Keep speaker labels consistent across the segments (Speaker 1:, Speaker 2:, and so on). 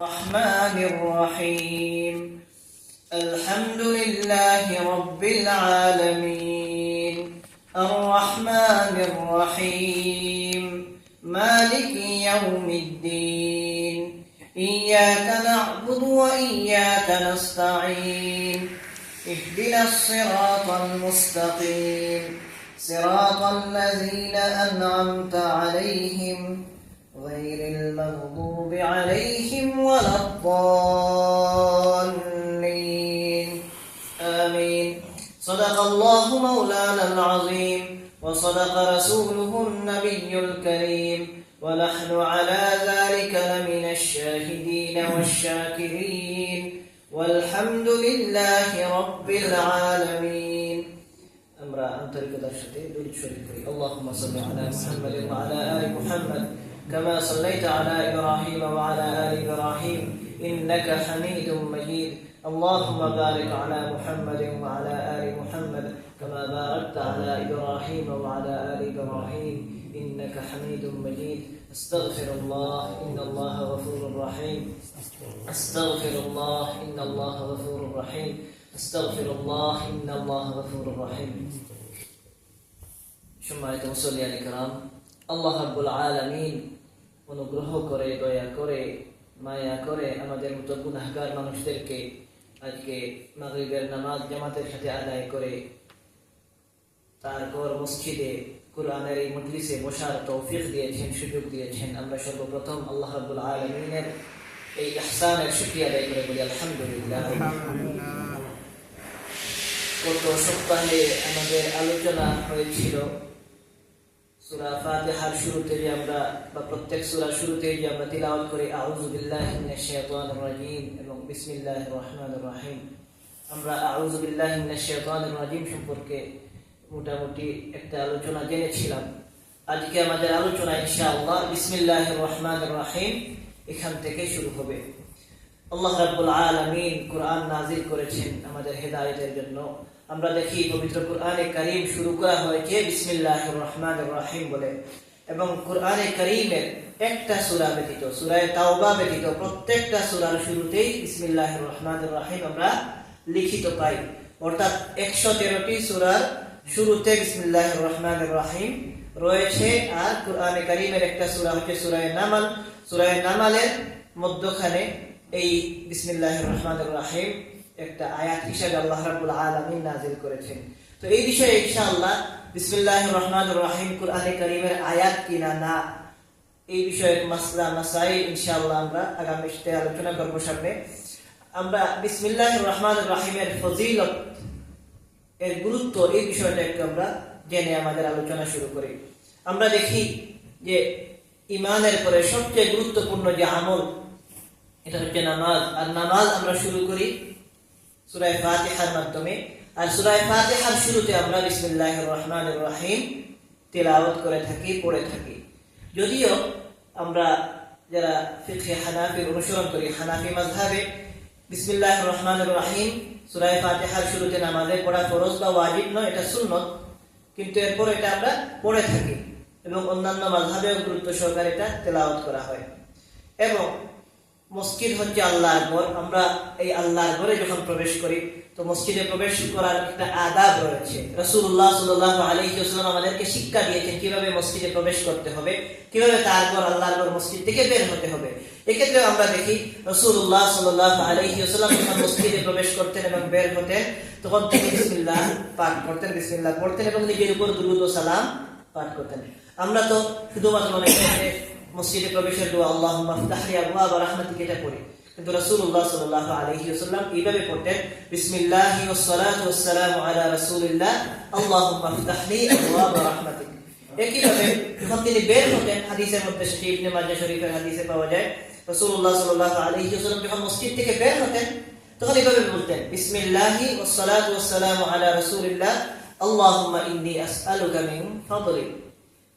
Speaker 1: الرحمن الرحيم الحمد لله رب العالمين الرحمن الرحيم مالك يوم الدين إياك نعبد وإياك نستعين اهدنا الصراط المستقيم صراط الذين أنعمت عليهم غير المغضوب عليهم ولا الضالين آمين صدق الله مولانا العظيم وصدق رسوله النبي الكريم ونحن على ذلك لمن الشاهدين والشاكرين والحمد لله رب العالمين আমরা আন্তরিকতার সাথে দরুদ শরীফ পড়ি اللهم صل على محمد وعلى آل محمد كما صليت على إبراهيم وعلى آل إبراهيم إنك حميد مجيد اللهم بارك على محمد وعلى آل محمد كما باركت على إبراهيم وعلى آل إبراهيم إنك حميد مجيد أستغفر الله إن الله غفور رحيم أستغفر الله إن الله غفور رحيم أستغفر الله إن الله غفور رحيم সম্মানিত মুসল্লিয়ান কিরাম, আল্লাহ রাব্বুল আলামিন অনুগ্রহ করে, দয়া করে, মায়া করে আমাদের মতো গুনাহগার মানুষদেরকে আজকে মাগরিবের নামাজ জামাতের সাথে আদায় করে তারপর মসজিদে কোরআনের এই মজলিসে বসার তৌফিক দিয়েছেন, সুযোগ দিয়েছেন। আমরা সর্বপ্রথম আল্লাহ রাব্বুল আলামিনের এই ইহসানের শুকরিয়া আদায় করে বলি আলহামদুলিল্লাহ। গত সপ্তাহে আমাদের আলোচনা হয়েছিল সূরা ফাতিহার শুরুতে যে আমরা বা প্রত্যেক সূরার শুরুতে যে আমরা তিলাওয়াত করি আউযু বিল্লাহি মিনাশ শাইতানির রাজীম এবং বিসমিল্লাহির রহমানির রহিম। আমরা আউযু বিল্লাহি মিনাশ শাইতানির রাজীম সম্পর্কে মোটামুটি একটা আলোচনা জেনেছিলাম। আজকে আমাদের আলোচনা ইনশাআল্লাহ বিসমিল্লাহির রহমানির রহিম এখান থেকে শুরু হবে। আল্লাহ রাব্বুল আলামিন কোরআন নাযিল করেছেন আমাদের হেদায়েতের জন্য। আমরা দেখি পবিত্র কোরআনে কারীম শুরু করা হয়েছে বিসমিল্লাহির রহমানির রহিম বলে, এবং কোরআনে কারীমের একটা সূরা ব্যতীত, সূরা তাওবা ব্যতীত প্রত্যেকটা সূরার শুরুতেই বিসমিল্লাহির রহমানির রহিম আমরা লিখিত পাই। অর্থাৎ 113টি সূরার শুরুতে বিসমিল্লাহির রহমানির রহিম রয়েছে। আর কোরআনে কারীমের একটা সূরা হচ্ছে সূরা নামাল। সূরা নামালের মধ্যখানে এই বিসমিল্লাহির রহমানির রহিম একটা আয়াত হিসেবে আল্লাহ রাব্বুল আলামিন নাযিল করেছেন। তো এই বিষয়ে ইনশাআল্লাহ বিসমিল্লাহির রহমানির রহিম কোরআনে কারীমের আয়াত কিনা না, এই বিষয়ে মাসলা মাসাইল ইনশাআল্লাহ আমরা আগামী সপ্তাহে আলোচনা করব সামনে। আমরা বিসমিল্লাহির রহমানির রহিমের ফজিলত, এর গুরুত্ব, এই বিষয়টা একটু আমরা জেনে আমাদের আলোচনা শুরু করি। আমরা দেখি যে ঈমানের পরে সবচেয়ে গুরুত্বপূর্ণ যে আমল এটা হচ্ছে নামাজ। আর নামাজ আমরা শুরু করি সূরা ফাতিহার মাধ্যমে। আর সূরা ফাতিহার শুরুতে আমরা বিসমিল্লাহির রহমানির রহিম তিলাওয়াত করে থাকি, পড়ে থাকি। যদিও আমরা যারা ফিকহে হানাফির অনুসরণ করি, হানাফি মাযহাবে বিসমিল্লাহির রহমানির রহিম সূরা ফাতিহার শুরুতে নামাজে পড়া ফরজ বা ওয়াজিব নয়, এটা সুন্নত, কিন্তু এরপর এটা আমরা পড়ে থাকি এবং অন্যান্য মাযহাবেও গুরুত্ব সহকারে এটা তেলাওয়াত করা হয়। এবং মসজিদ হচ্ছে আল্লাহর ঘর। আমরা এই আল্লাহর ঘরে যখন প্রবেশ করি তো মসজিদে প্রবেশ করার একটা আদাব রয়েছে। রাসূলুল্লাহ সাল্লাল্লাহু আলাইহি ওয়াসাল্লাম আমাদেরকে শিক্ষা দিয়েছেন কিভাবে মসজিদে প্রবেশ করতে হবে, কিভাবে তারপর আল্লাহর ঘর মসজিদ থেকে বের হতে হবে। এক্ষেত্রে আমরা দেখি রাসূলুল্লাহ সাল্লাল্লাহু আলাইহি ওয়াসাল্লাম যখন মসজিদে প্রবেশ করতেন এবং বের হতেন তখন তিনি বিসমিল্লাহ পাঠ করতেন, বিসমিল্লাহ পড়তেন এবং নিজের উপর দুরূদ ও সালাম পাঠ করতেন। আমরা তো শুধুমাত্র মনে করি মসজিদে প্রবেশের দোয়া আল্লাহুম্মা ফতাহলি আবওয়াব রাহমাতিকা এটা পড়ি, কিন্তু রাসূলুল্লাহ সাল্লাল্লাহু আলাইহি ওয়াসাল্লাম এইভাবে পড়তেন বিসমিল্লাহি ওয়াস সালাতু ওয়াস সালামু আলা রাসূলিল্লাহ আল্লাহুম্মা ফতাহলি আবওয়াব রাহমাতিক। একইভাবে যখন তিনি বের হতেন, হাদিসের মধ্যে সেটি ইবনে মাজাহ শরীফের হাদিসে পাওয়া যায়, রাসূলুল্লাহ সাল্লাল্লাহু আলাইহি ওয়াসাল্লাম যখন মসজিদ থেকে বের হতেন তখন এইভাবে বলতেন বিসমিল্লাহি ওয়াস সালাতু ওয়াস সালামু আলা রাসূলিল্লাহ আল্লাহুম্মা ইন্নী আসআলুকা মিন ফাদলিক।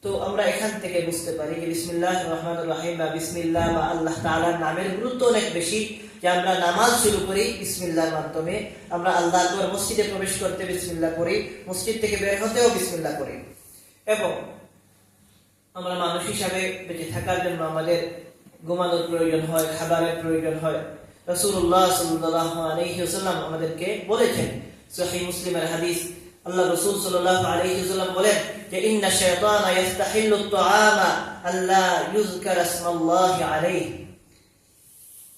Speaker 1: তো আমরা এখান থেকে বুঝতে পারি যে বিসমিল্লাহির রহমানির রহিম বা বিসমিল্লাহ বা আল্লাহ তাআলার নামের গুরুত্ব অনেক বেশি। যে আমরা নামাজ শুরু করি বিসমিল্লাহর মাধ্যমে, আমরা আল্লাহর ঘর মসজিদে প্রবেশ করতে বিসমিল্লাহ করি, মসজিদ থেকে বের হতেও বিসমিল্লাহ করি। এবং আমরা মানুষ হিসাবে বেঁচে থাকার জন্য আমাদের ঘুমানোর প্রয়োজন হয়, খাবারের প্রয়োজন হয়। রাসূলুল্লাহ সাল্লাল্লাহু আলাইহি ওয়াসাল্লাম আমাদেরকে বলেছেন, সহিহ মুসলিমের হাদিস, আল্লাহ রাসূল সাল্লাল্লাহু আলাইহি ওয়াসাল্লাম বলেন যে ইন্না শাইতানা ইস্তাহিল্লু আত-তাআমা আল্লা ইউযকারা ইসমুল্লাহি আলাইহি।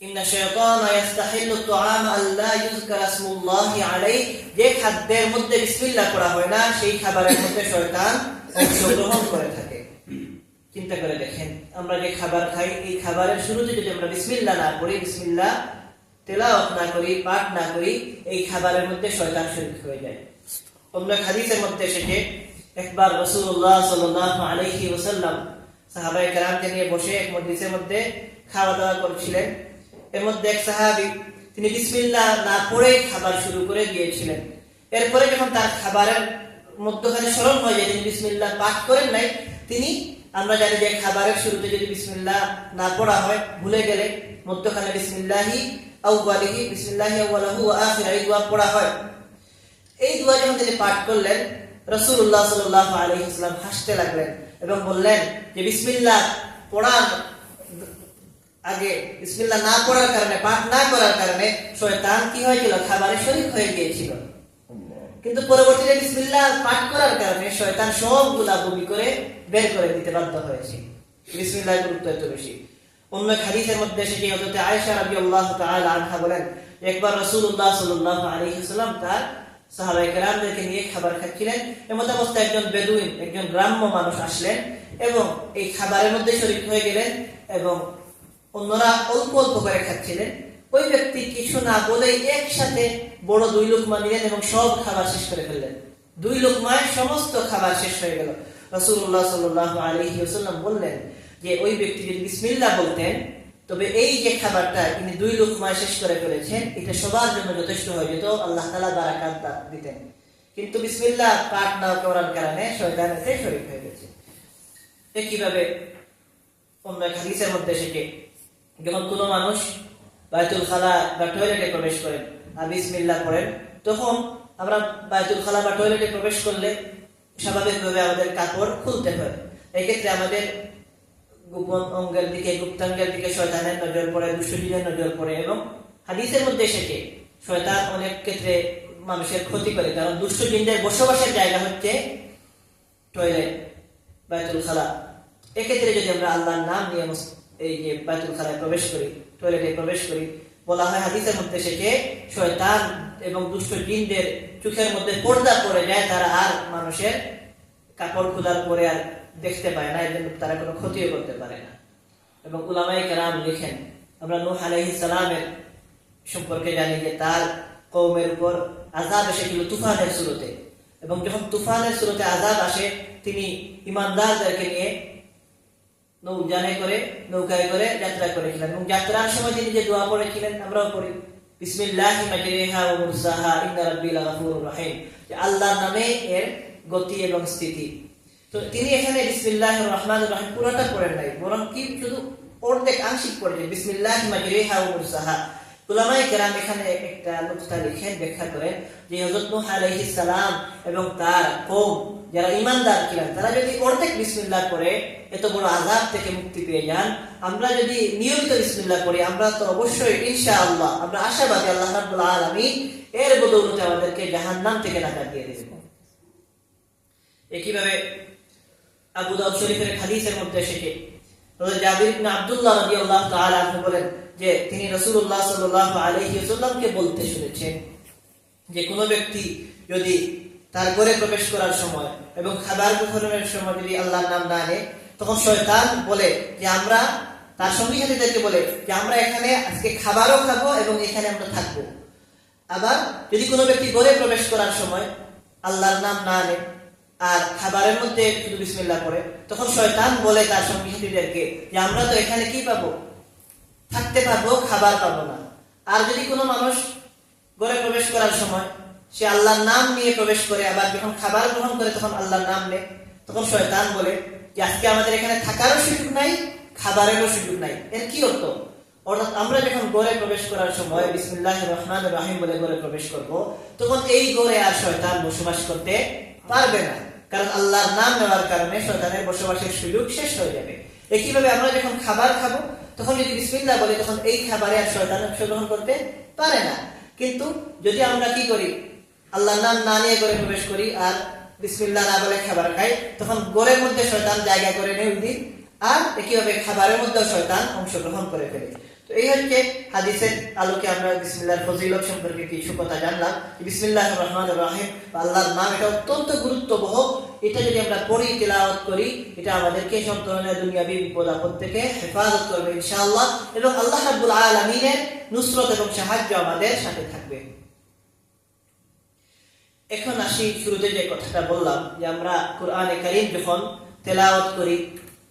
Speaker 1: ইন্না শাইতানা ইস্তাহিল্লু আত-তাআমা আল্লা ইউযকারা ইসমুল্লাহি আলাইহি। যে খাদ্যের মধ্যে বিসমিল্লাহ করা হয় না, সেই খাবারের মধ্যে শয়তান অংশগ্রহণ করে থাকে। চিন্তা করে দেখেন, আমরা যে খাবার খাই, এই খাবারের শুরুতে যদি আমরা বিসমিল্লাহ না করি, বিসমিল্লাহ তেলাওয়াত না করি, পাঠ না করি, এই খাবারের মধ্যে শয়তান শরীক হয়ে যায়। অন্য হাদিসের মধ্যে এসেছে, একবার রাসূলুল্লাহ সাল্লাল্লাহু আলাইহি ওয়াসাল্লাম সাহাবায়ে কেরামকে নিয়ে বসে এক মজলিসের মধ্যে খাওয়া দাওয়া করছিলেন। এর মধ্যে এক সাহাবী, তিনি বিসমিল্লাহ না পড়ে খাবার শুরু করে দিয়েছিলেন। এরপরে যখন তার খাবারের মধ্যখানে স্মরণ হয়ে যায় তিনি বিসমিল্লাহ পাঠ করেন নাই, তিনি, আমরা জানি যে খাবারের শুরুতে যদি বিসমিল্লাহ না পড়া হয়, ভুলে গেলে মধ্যখানে বিসমিল্লাহি আউয়ালিহি, বিসমিল্লাহি আউয়ালাহু ওয়া আখিরাহি দোয়া পড়া হয়। এই দোয়া যখন তিনি পাঠ করলেন, রাসূলুল্লাহ সাল্লাল্লাহু আলাইহি ওয়াসাল্লাম হাসতে লাগলেন এবং বললেন যে বিসমিল্লাহ পড়ার আগে, বিসমিল্লাহ না পড়ার কারণে, পাঠ না করার কারণে শয়তান কি হয়েছিল, খাবারে শরীক হয়ে গিয়েছিল। কিন্তু পরবর্তীতে বিসমিল্লাহ পাঠ করার কারণে শয়তান সবগুলা বমি করে বের করে দিতে বাধ্য হয়েছে। বিসমিল্লাহর গুরুত্ব এত বেশি। অন্য হাদিসের মধ্যে এসেছে, হযরত আয়েশা রাদিয়াল্লাহু তাআলা আনহা বলেন, একবার রাসূলুল্লাহ সাল্লাল্লাহু আলাইহি ওয়াসাল্লাম তার সাহাবায়ে কেরামদেরকে নিয়ে খাবার খাচ্ছিলেন। এমত অবস্থায় একজন বেদুইন, একজন গ্রাম্য মানুষ আসলেন এবং এই খাবারের মধ্যে শরীক হয়ে গেলেন এবং অন্যরা অল্প অল্প করে খাচ্ছিলেন। ওই ব্যক্তি কিছু না বলেই একসাথে বড় 2 লুকমা নিলেন এবং সব খাবার শেষ করে ফেললেন। 2 লুকমায় সমস্ত খাবার শেষ হয়ে গেল। রাসূলুল্লাহ সাল্লাল্লাহু আলাইহি ওয়াসাল্লাম বললেন যে ওই ব্যক্তি যদি বিসমিল্লাহ বলতেন, তবে এই যে খাবারটা তিনি 2 লুকমায় শেষ করে ফেলেছেন, এটা সবার জন্য যথেষ্ট হয়ে যেত, আল্লাহ তাআলা বারাকাত দিতেন। কিন্তু বিসমিল্লাহ পাঠ না করার কারণে শয়তান এতে শরীক হয়ে গেছে। একইভাবে অন্য হাদিসের মধ্যে এসেছে, যখন কোনো মানুষ বায়তুল খালা বা টয়লেটে প্রবেশ করেন আর বিসমিল্লাহ পড়েন, তখন আমরা বায়তুল খালা বা টয়লেটে প্রবেশ করলে স্বাভাবিকভাবে আমাদের কাপড় খুলতে হয়। এক্ষেত্রে আমাদের গোপন অঙ্গের দিকে, গুপ্তাঙ্গের দিকে শয়তানের নজর পড়ে, দুষ্টজিনের নজর পড়ে এবং হাদিসের মধ্যে এসেছে শয়তান অনেক ক্ষেত্রে মানুষের ক্ষতি করে, কারণ দুষ্টজিনদের বসবাসের জায়গা হচ্ছে টয়লেট, বায়তুল খালা। এক্ষেত্রে যদি আমরা আল্লাহর নাম নিয়ে এই যে বায়তুল খালায় প্রবেশ করি, টয়লেটে প্রবেশ করি, বলা হয় হাদিসের মধ্যে এসেছে শয়তান এবং দুষ্ট জিনদের চোখের মধ্যে পর্দা পড়ে যায়, তারা আর মানুষের কাপড় খোলার পরে আর দেখতে পায় না, এর জন্য তারা কোনো ক্ষতিও করতে পারে না। এবং উলামায়ে কেরাম লিখেন, আমরা নূহ আলাইহিস সালামের সম্পর্কে জানি যে তার কওমের উপর আযাব এসেছিল তুফানের শুরুতে, এবং যখন তুফানের শুরুতে আযাব আসে, তিনি ঈমানদারদেরকে নিয়ে নৌকায় করে যাত্রা করেছিলেন এবং যাত্রার সময় তিনি যে দোয়া পড়েছিলেন, আমরাও পড়ি, বিসমিল্লাহি মাজরিহা ওয়া মুরসাহা ইন্না রাব্বি লাগাফুরুর রহিম, যে আল্লাহর নামে এর গতি এবং স্থিতি। তো তিনি এখানে বিসমিল্লাহির রহমানির রহিম পুরোটা পড়েন নাই, বরং কি শুধু অর্ধেক আংশিক পড়েছেন, বিসমিল্লাহি মাজরিহা ওয়া মুরসাহা। উলামায়ে কেরাম এখানে একটা নুকতা লিখেন, ব্যাখ্যা করেন যে হযরত নূহ আলাইহিস সালাম এবং তার কওম যারা ঈমানদার ছিলেন, তারা যদি অর্ধেক বিসমিল্লাহ পড়ে এত বড় আযাব থেকে মুক্তি পেয়ে যান, আমরা যদি নিয়মিত বিসমিল্লাহ পড়ি, আমরা তো অবশ্যই ইনশাআল্লাহ আমরা আশাবাদী আল্লাহ রাব্বুল আলামিন এর বদৌলতে আমাদেরকে জাহান্নাম থেকে নাজাত দিয়ে দিবেন। একইভাবে আবু দাউদ শরীফের হাদিসের মধ্যে এসেছে, হযরত জাবির ইবনে আব্দুল্লাহ রাদিয়াল্লাহু তাআলা আনহু বলেন যে তিনি রাসূলুল্লাহ সাল্লাল্লাহু আলাইহি ওয়াসাল্লামকে বলতে শুনেছেন যে কোনো ব্যক্তি যদি তার ঘরে প্রবেশ করার সময় এবং খাবার গ্রহণের সময় যদি আল্লাহর নাম না নেয়, তখন শয়তান বলে যে আমরা, তার সঙ্গী সাথীদেরকে বলে যে আমরা এখানে আজকে খাবারও খাবো এবং এখানে আমরা থাকবো। আবার যদি কোনো ব্যক্তি ঘরে প্রবেশ করার সময় আল্লাহর নাম না নেয় আর খাবারের মধ্যে শুধু বিসমিল্লাহ পড়ে, তখন শয়তান বলে তার সঙ্গী সাথীদেরকে যে আমরা তো এখানে কি পাবো, থাকতে পারবো, খাবার পাবো না। আর যদি কোনো মানুষ ঘরে প্রবেশ করার সময় সে আল্লাহর নাম নিয়ে প্রবেশ করে, আবার যখন খাবার গ্রহণ করে তখন আল্লাহর নাম নেয়, তখন শয়তান বলে যে আজকে আমাদের এখানে থাকারও সুযোগ নাই, খাবারেরও সুযোগ নাই। এর কি অর্থ? অর্থাৎ আমরা যখন ঘরে প্রবেশ করার সময় বিসমিল্লাহির রহমানির রহিম বলে ঘরে প্রবেশ করব, তখন এই ঘরে আর শয়তান বসবাস করতে পারবে না, কারণ আল্লাহর নাম নেওয়ার কারণে শয়তানের বসবাসের সুযোগ শেষ হয়ে যাবে। একইভাবে আমরা যখন খাবার খাবো, তখন যদি বিসমিল্লাহ বলি তখন এই খাবারে আর শয়তান অংশগ্রহণ করতে পারে না। কিন্তু যদি আমরা কি করি, আল্লাহর নাম না নিয়ে ঘরে প্রবেশ করি আর বিসমিল্লাহ না বলে খাবার খাই, তখন ঘরের মধ্যে শয়তান জায়গা করে নেয় ওই দিন, আর একইভাবে খাবারের মধ্যেও শয়তান অংশগ্রহণ করে ফেলে। তো এই হচ্ছে হাদিসের আলোকে আমরা বিসমিল্লাহর ফজিলত সম্পর্কে কিছু কথা জানলাম। বিসমিল্লাহির রহমানির রহিম, আল্লাহর নাম এটা অত্যন্ত গুরুত্ববহ। এটা যদি আমরা পড়ি, তেলাওয়াত করি, এটা আমাদেরকে সব ধরনের দুনিয়াবী বিপদ আপদ থেকে হেফাজত করবে ইনশাআল্লাহ, এবং আল্লাহ রাব্বুল আলামিনের নুসরত এবং সাহায্য আমাদের সাথে থাকবে। এখন আসি শুরুতে যে কথাটা বললাম, যে আমরা কোরআনে কারীম যখন তেলাওয়াত করি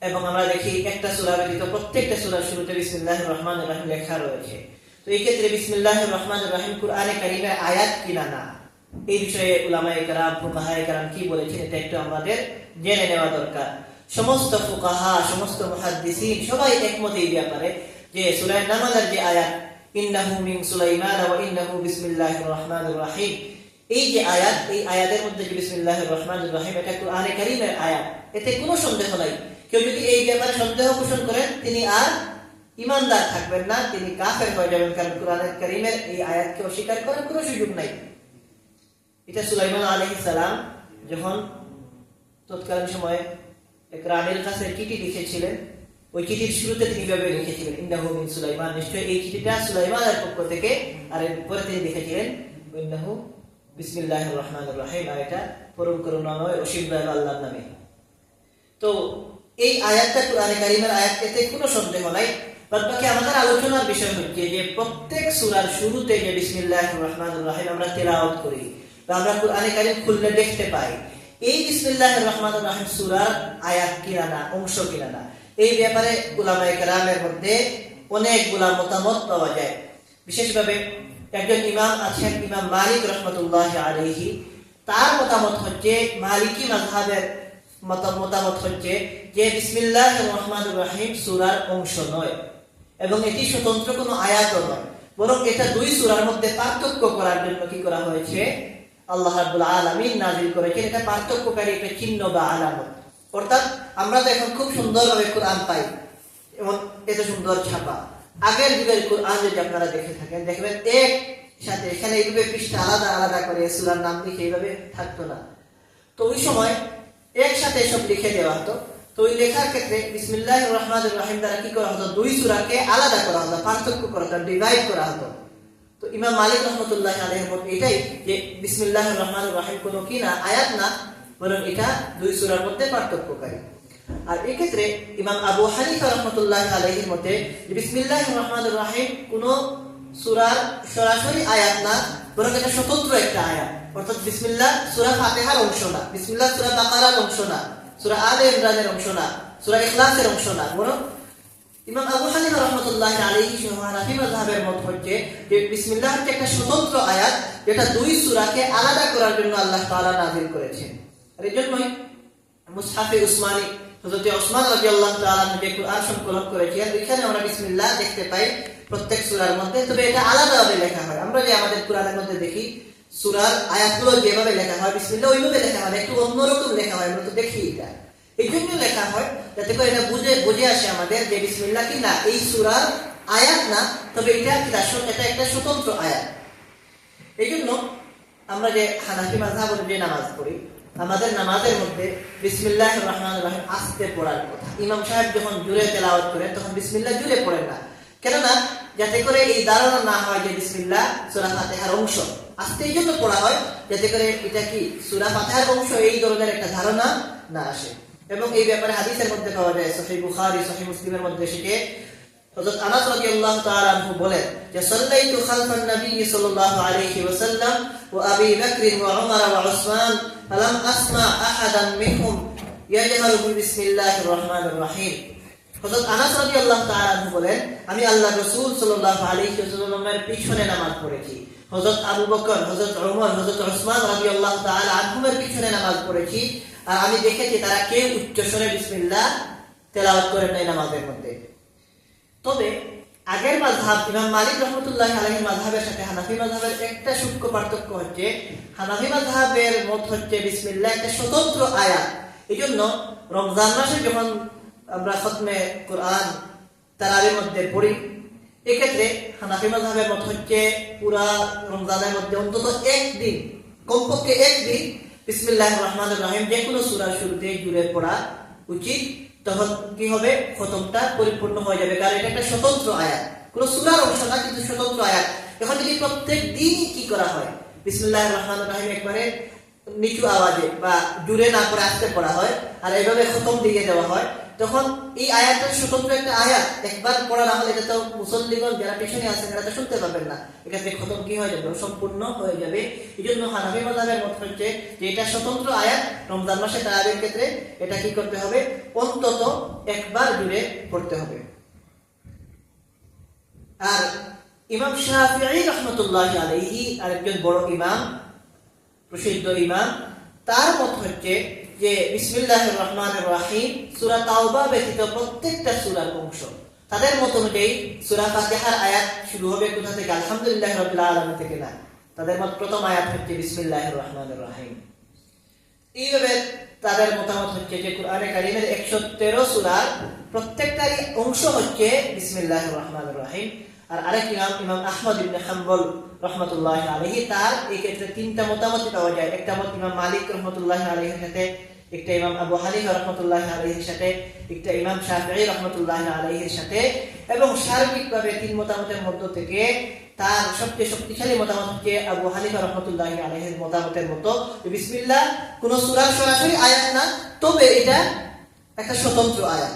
Speaker 1: এবং আমরা দেখি একটা সূরা ব্যতীত প্রত্যেকটা সূরার শুরুতে বিসমিল্লাহির রহমানির রহিম লেখা রয়েছে। তো এই ক্ষেত্রে বিসমিল্লাহির রহমানির রহিম কোরআনে কারীমের আয়াত কিনা না, এই বিষয়ে উলামায়ে কেরাম, ফুকাহায়ে কেরাম কি বলেছেন এটা একটু আমাদের জেনে নেওয়া দরকার। সমস্ত ফুকাহা, সমস্ত মুহাদ্দিসিন সবাই একমত এই ব্যাপারে যে সূরা নামালের যে আয়াত ইন্নাহু মিন সুলাইমান ওয়া ইন্নাহু বিসমিল্লাহির রহমানির রহিম, এই যে আয়াত, এই আয়াতের মধ্যে যে বিসমিল্লাহির রহমানির রহিম এটা কোরআনে কারীমের আয়াত, এতে কোনো সন্দেহ নাই। কেউ যদি এই ব্যাপারে সন্দেহ পোষণ করেন তিনি আর ঈমানদার থাকবেন না, তিনি কাফের হয়ে যাবেন, কারণ কোরআনে কারীমের এই আয়াতকে অস্বীকার করার কোনো সুযোগ নাই। এটা সুলাইমান আলাইহিস সালাম যখন তৎকালীন সময়ে এক রানীর কাছে চিঠি লিখেছিলেন, ওই চিঠির শুরুতে তিনি ভাবে লিখেছিলেন ইন্নাহু মিন সুলাইমান, নিশ্চয়ই এই চিঠিটা সুলাইমানের পক্ষ থেকে, আর এরপরে তিনি লিখেছিলেন ইন্নাহু বিসমিল্লাহির রহমানির রহিম, আর এটা পরম করুণাময় অসীম দয়ালু আল্লাহর নামে। তো এই আয়াতটা কোরআনে কারীমের আয়াত, এতে কোনো সন্দেহ নাই। বাকি আমাদের আলোচনার বিষয় হচ্ছে যে প্রত্যেক সূরার শুরুতে যে বিসমিল্লাহির রহমানির রহিম আমরা তেলাওয়াত করি বা আমরা কোরআনে কারীম খুললে দেখতে পাই, এই বিসমিল্লাহির রহমানির রহিম সূরার আয়াত কিনা না, অংশ কিনা না, এই ব্যাপারে উলামায়ে কেরামের মধ্যে অনেকগুলা মতামত পাওয়া যায়। বিশেষভাবে একজন ইমাম আছেন ইমাম মালিক রাহমাতুল্লাহি আলাইহি, তার মতামত হচ্ছে, মালিকি মাযহাবের মতামত হচ্ছে যে বিসমিল্লাহির রহমানির রহিম সূরার অংশ নয় এবং এটি স্বতন্ত্র কোনো আয়াতও নয়, বরং এটা দুই সূরার মধ্যে পার্থক্য করার জন্য কি করা হয়েছে, আল্লাহ রাব্বুল আলামিন নাযিল করেছেন। এটা পার্থক্যকারী একটা চিহ্ন বা আলামত। অর্থাৎ আমরা তো এখন খুব সুন্দরভাবে কোরআন পাই, এবং এত সুন্দর ছাপা। আগের যুগের কোরআন যদি আপনারা দেখে থাকেন, দেখবেন এক সাথে এখানে এইভাবে পৃষ্ঠা আলাদা আলাদা করে সূরার নাম লিখে এইভাবে থাকতো না। তো ওই সময় একসাথে সব লিখে দেওয়া হতো। তো ওই লেখার ক্ষেত্রে বিসমিল্লাহির রহমানির রহিম দ্বারা কি করা হতো, দুই সূরাকে আলাদা করা হতো, পার্থক্য করা হতো, ডিভাইড করা হতো। তো ইমাম মালিক রাহমাতুল্লাহি আলাইহির মত এটাই যে বিসমিল্লাহির রহমানির রহিম কোনো কি না, আয়াত না, বরং এটা দুই সূরার মধ্যে পার্থক্যকারী। আর এই ক্ষেত্রে ইমাম আবু হানিফা রাহমাতুল্লাহি আলাইহির মতে যে বিসমিল্লাহির রহমানির রহিম কোনো সূরার সরাসরি আয়াত না, বরং এটা স্বতন্ত্র একটা আয়াত। অর্থাৎ বিসমিল্লাহ সূরা ফাতিহার অংশ না, বিসমিল্লাহ সূরা বাকারার অংশ না, সূরা আলে ইমরানের অংশ না, সূরা ইখলাসের অংশ না, বরং ইমাম আবু হানিফা রাহমাতুল্লাহি আলাইহি সহ হানাফি মাযহাবের মত হচ্ছে যে বিসমিল্লাহ হচ্ছে একটা স্বতন্ত্র আয়াত, যেটা দুই সূরাকে আলাদা করার জন্য আল্লাহ তাআলা নাযিল করেছেন। আর এজন্যই মুসহাফে উসমানী হযরত ওসমান রাদিয়াল্লাহু তাআলা যে কুরআন সংকলন করেছেন, এখানে আমরা বিসমিল্লাহ দেখতে পাই প্রত্যেক সূরার মধ্যে, তবে এটা আলাদাভাবে লেখা হয়। আমরা যে আমাদের কোরআনের মধ্যে দেখি সূরার আয়াতগুলো যেভাবে লেখা হয় বিসমিল্লাহ ওইভাবে লেখা হয়, একটু অন্যরকম লেখা হয়, আমরা তো দেখি এটা। এই জন্য লেখা হয় যাতে করে এটা বুঝে আসে আমাদের যে বিসমিল্লাহ কি না, এই সূরার আয়াত না, তবে এটা একটা স্বতন্ত্র আয়াত। এই জন্য আমরা যে হানাফি মাযহাব অনুযায়ী নামাজ পড়ি, আমাদের নামাজের মধ্যে বিসমিল্লাহির রহমানির রহিম আস্তে পড়ার কথা। ইমাম সাহেব যখন জোরে তেলাওয়াত করেন তখন বিসমিল্লাহ জোরে পড়েন না, কেননা যাতে করে এই ধারণা না হয় যে বিসমিল্লাহ সূরা ফাতিহার অংশ। আস্তে এই জন্য পড়া হয় যাতে করে এটা কি সূরা ফাতিহার অংশ, এই ধরনের একটা ধারণা না আসে। এবং এই ব্যাপারে হাদিসের মধ্যে পাওয়া যায়, সহিহ বুখারী, সহিহ মুসলিমের মধ্যে সেটি হযরত আনাস রাদিয়াল্লাহু তাআলা আনহু বলেন যে সাল্লাইতু খালফান নবী সাল্লাল্লাহু আলাইহি ওয়াসাল্লাম ওয়া আবী বকর ওয়া উমর ওয়া উসমান ফালাম আসমা আহাদান মিনহুম ইয়াজহারু বিসমিল্লাহির রহমানির রহিম। হযরত আনাস রাদিয়াল্লাহু তাআলা আনহু বলেন, আমি আল্লাহর রাসূল সাল্লাল্লাহু আলাইহি ওয়াসাল্লামের পিছনে নামাজ পড়েছি, হযরত আবু বকর, হযরত উমর, হযরত উসমান রাদিয়াল্লাহু তাআলা আনহুমের পিছনে নামাজ পড়েছি, আর আমি দেখেছি তারা কেউ উচ্চস্বরে বিসমিল্লাহ তেলাওয়াত করেন নাই নামাজের মধ্যে। তবে আগের মাযহাব ইমাম মালিক রাহমাতুল্লাহি আলাইহির মাযহাবের সাথে হানাফি মাযহাবের একটা সূক্ষ্ম পার্থক্য হচ্ছে, হানাফি মাযহাবের মত হচ্ছে বিসমিল্লাহ একটা স্বতন্ত্র আয়াত। এইজন্য রমজান মাসে যখন আমরা খতমে কোরআন তারাবির মধ্যে পড়ি। এক্ষেত্রে হানাফি মাযহাবের মত হচ্ছে পুরা রমজানের মধ্যে অন্তত একদিন, কমপক্ষে একদিন বিসমিল্লাহির রহমানির রহিম যে কোনো সূরার শুরুতে জুড়ে পড়া উচিত। তখন কি হবে, খতমটা পরিপূর্ণ হয়ে যাবে, কারণ এটা একটা স্বতন্ত্র আয়াত, কোনো সূরার অংশ না, কিন্তু স্বতন্ত্র আয়াত। এখন যদি প্রত্যেক দিন কি করা হয়, বিসমিল্লাহির রহমানির রহিম একবারে নিচু আওয়াজে বা জুড়ে না করে আস্তে পড়া হয়, আর এইভাবে খতম দিয়ে দেওয়া হয়, তখন এই আয়াতের স্বতন্ত্র একটা আয়াত একবার পড়া না হলে এটা তো মুসল্লিগণ যারা পেছনে আছেন তারা তো শুনতে পাবেন না, এক্ষেত্রে খতম কি হয়ে যাবে, সম্পূর্ণ হয়ে যাবে। এই জন্য হানাফি মাযহাবের মত হচ্ছে যে এটা স্বতন্ত্র আয়াত, রমজান মাসে তারাবির ক্ষেত্রে এটা কি করতে হবে, অন্তত একবার জুড়ে পড়তে হবে। আর ইমাম শাফিঈ রাহমাতুল্লাহি আলাইহি আরেকজন বড় ইমাম, প্রসিদ্ধ ইমাম, তার মত হচ্ছে যে বিসমিল্লাহির রহমানির রহিম সূরা তাওবা ব্যতীত প্রত্যেকটা সূরার অংশ। তাদের মত অনুযায়ী সূরা ফাতিহার আয়াত শুরু হবে কোথা থেকে, আলহামদুলিল্লাহি রাব্বিল আলামিন থেকে না, তাদের মত প্রথম আয়াত হচ্ছে বিসমিল্লাহির রহমানির রহিম। এইভাবে তাদের মতামত হচ্ছে যে কুরআনে কারীমের 113 সূরার প্রত্যেকটারই অংশ হচ্ছে বিসমিল্লাহির রহমানির রহিম। আর আরেক ইমাম, ইমাম আহমদ ইবনে হাম্বল রাহমাতুল্লাহি আলাইহি, তার এই ক্ষেত্রে তিনটা মতামত পাওয়া যায়। একটা মত ইমাম মালিক রাহমাতুল্লাহি আলাইহির সাথে, একটা ইমাম আবু হানিফা রাহমাতুল্লাহি আলাইহির সাথে, একটা ইমাম শাফিঈ রাহমাতুল্লাহি আলাইহির সাথে। এবং সার্বিকভাবে তিন মতামতের মধ্য থেকে তার সবচেয়ে শক্তিশালী মতামত হচ্ছে আবু হানিফা রাহমাতুল্লাহি আলাইহির মতামতের মতো, বিসমিল্লাহ কোন সূরার সরাসরি আয়াত না, তবে এটা একটা স্বতন্ত্র আয়াত।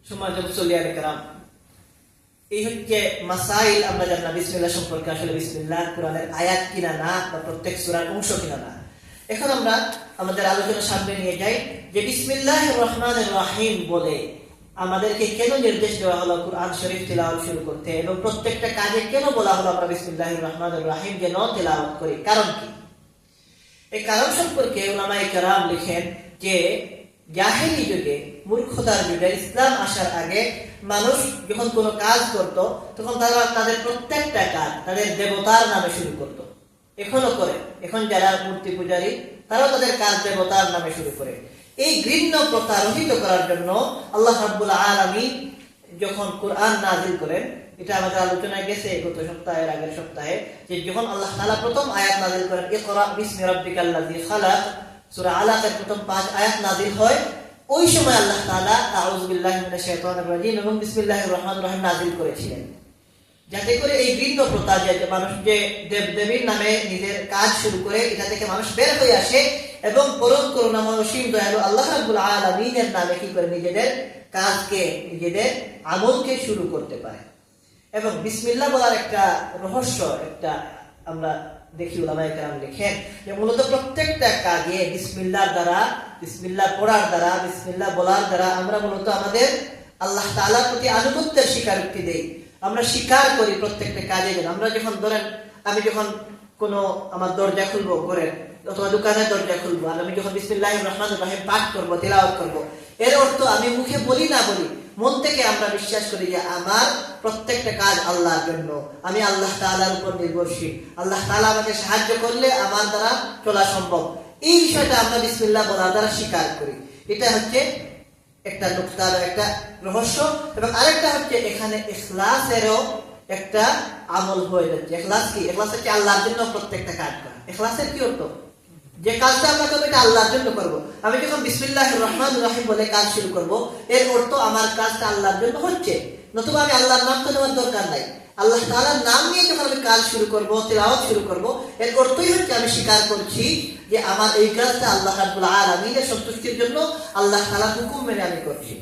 Speaker 1: সম্মানিত মুসল্লিয়ানে কেরাম, এই হচ্ছে মাসাইল। আমরা জানলাম বিসমিল্লাহ সম্পর্কে, আসলে বিসমিল্লাহ কোরআনের আয়াত কিনা না, বা প্রত্যেক সূরার অংশ কিনা না। এখন আমরা আমাদের আলোচনা সামনে নিয়ে যাই যে বিসমিল্লাহির রহমানির রহিম বলে আমাদেরকে কেন নির্দেশ দেওয়া হলো কুরআন শরীফ তিলাওয়াত শুরু করতে, এবং প্রত্যেকটা কাজে কেন বলা হলো আমরা বিসমিল্লাহির রহমানির রহিম যেন তিলাওয়াত করি, কারণ কি? এই কারণ সম্পর্কে উলামায়ে কেরাম লিখেন যে জাহেলি যুগে, মূর্খতার যুগে, ইসলাম আসার আগে মানুষ যখন কোনো কাজ করত তখন তারা তাদের প্রত্যেকটা কাজ তাদের দেবতার নামে শুরু করত। এখনো করে, এখন যারা মূর্তি পূজারী তারাও তাদের কাজ দেবতার নামে শুরু করে। এই ঘৃণ্য প্রথা রহিত করার জন্য আল্লাহ রাব্বুল আলামিন যখন কুরআন নাযিল করেন, এটা আমাদের আলোচনায় গেছে গত সপ্তাহের আগের সপ্তাহে, যে যখন আল্লাহ তাআলা প্রথম আয়াত নাযিল করেন ইকরা বিসমি রাব্বিকাল্লাযী খালাক, সূরা আলাকের প্রথম 5 আয়াত নাযিল হয়, ওই সময় আল্লাহ তাআলা আউযু বিল্লাহি মিনাশ শাইতানির রাজীম এবং বিসমিল্লাহির রহমানির রহিম নাযিল করেছিলেন, যাতে করে এই ঘৃণ্য প্রথা যে মানুষ যে দেবদেবীর নামে নিজের কাজ শুরু করে, এটা থেকে মানুষ বের হয়ে আসে এবং পরম করুণাময় অসীম দয়ালু আল্লাহ রাব্বুল আলামিনের নামে কি করে নিজেদের কাজকে, নিজেদের আমলকে শুরু করতে পারে। এবং বিসমিল্লাহ বলার একটা রহস্য, একটা আমরা দেখি উলামায়ে কেরাম লিখেন যে মূলত প্রত্যেকটা কাজে বিসমিল্লাহর দ্বারা, বিসমিল্লাহ পড়ার দ্বারা, বিসমিল্লাহ বলার দ্বারা আমরা মূলত আমাদের আল্লাহ তাআলার প্রতি আনুগত্যের স্বীকারোক্তি দেই। আমরা স্বীকার করি প্রত্যেকটা কাজে। আমরা যখন ধরেন, আমি যখন কোনো আমার দরজা খুলবো ঘরের অথবা দোকানের দরজা খুলবো, আর আমি যখন বিসমিল্লাহির রহমানির রহিম পাঠ করবো, তিলাওয়াত করবো, এর অর্থ আমি মুখে বলি না বলি, মন থেকে আমরা বিশ্বাস করি যে আমার প্রত্যেকটা কাজ আল্লাহর জন্য, আমি আল্লাহ তাআলার উপর নির্ভরশীল, আল্লাহ তাআলা আমাকে সাহায্য করলে আমার দ্বারা চলা সম্ভব। এই বিষয়টা আমরা বিসমিল্লাহ বলার দ্বারা স্বীকার করি। এটা হচ্ছে একটা নুকতার একটা রহস্য। এবং আরেকটা হচ্ছে এখানে ইখলাসেরও একটা আমল হয়ে যাচ্ছে। ইখলাস কি? ইখলাস হচ্ছে আল্লাহর জন্য প্রত্যেকটা কাজ করা। ইখলাসের কি অর্থ? যে কাজটা আমরা করবো এটা আল্লাহর জন্য করবো। আমি যখন বিসমিল্লাহির রহমানির রহিম বলে কাজ শুরু করব, এর অর্থ আমার কাজটা আল্লাহর জন্য হচ্ছে, নতুবা আমি আল্লাহর নাম তো নেওয়ার দরকার নাই। আল্লাহ তাআলার নাম নিয়ে যখন আমি কাজ শুরু করব, তিলাওয়াত শুরু করব, এর অর্থই হচ্ছে আমি স্বীকার করছি যে আমার এই কাজটা আল্লাহ রাব্বুল আলামিনের সন্তুষ্টির জন্য, আল্লাহ তাআলার হুকুম মেনে আমি করছি।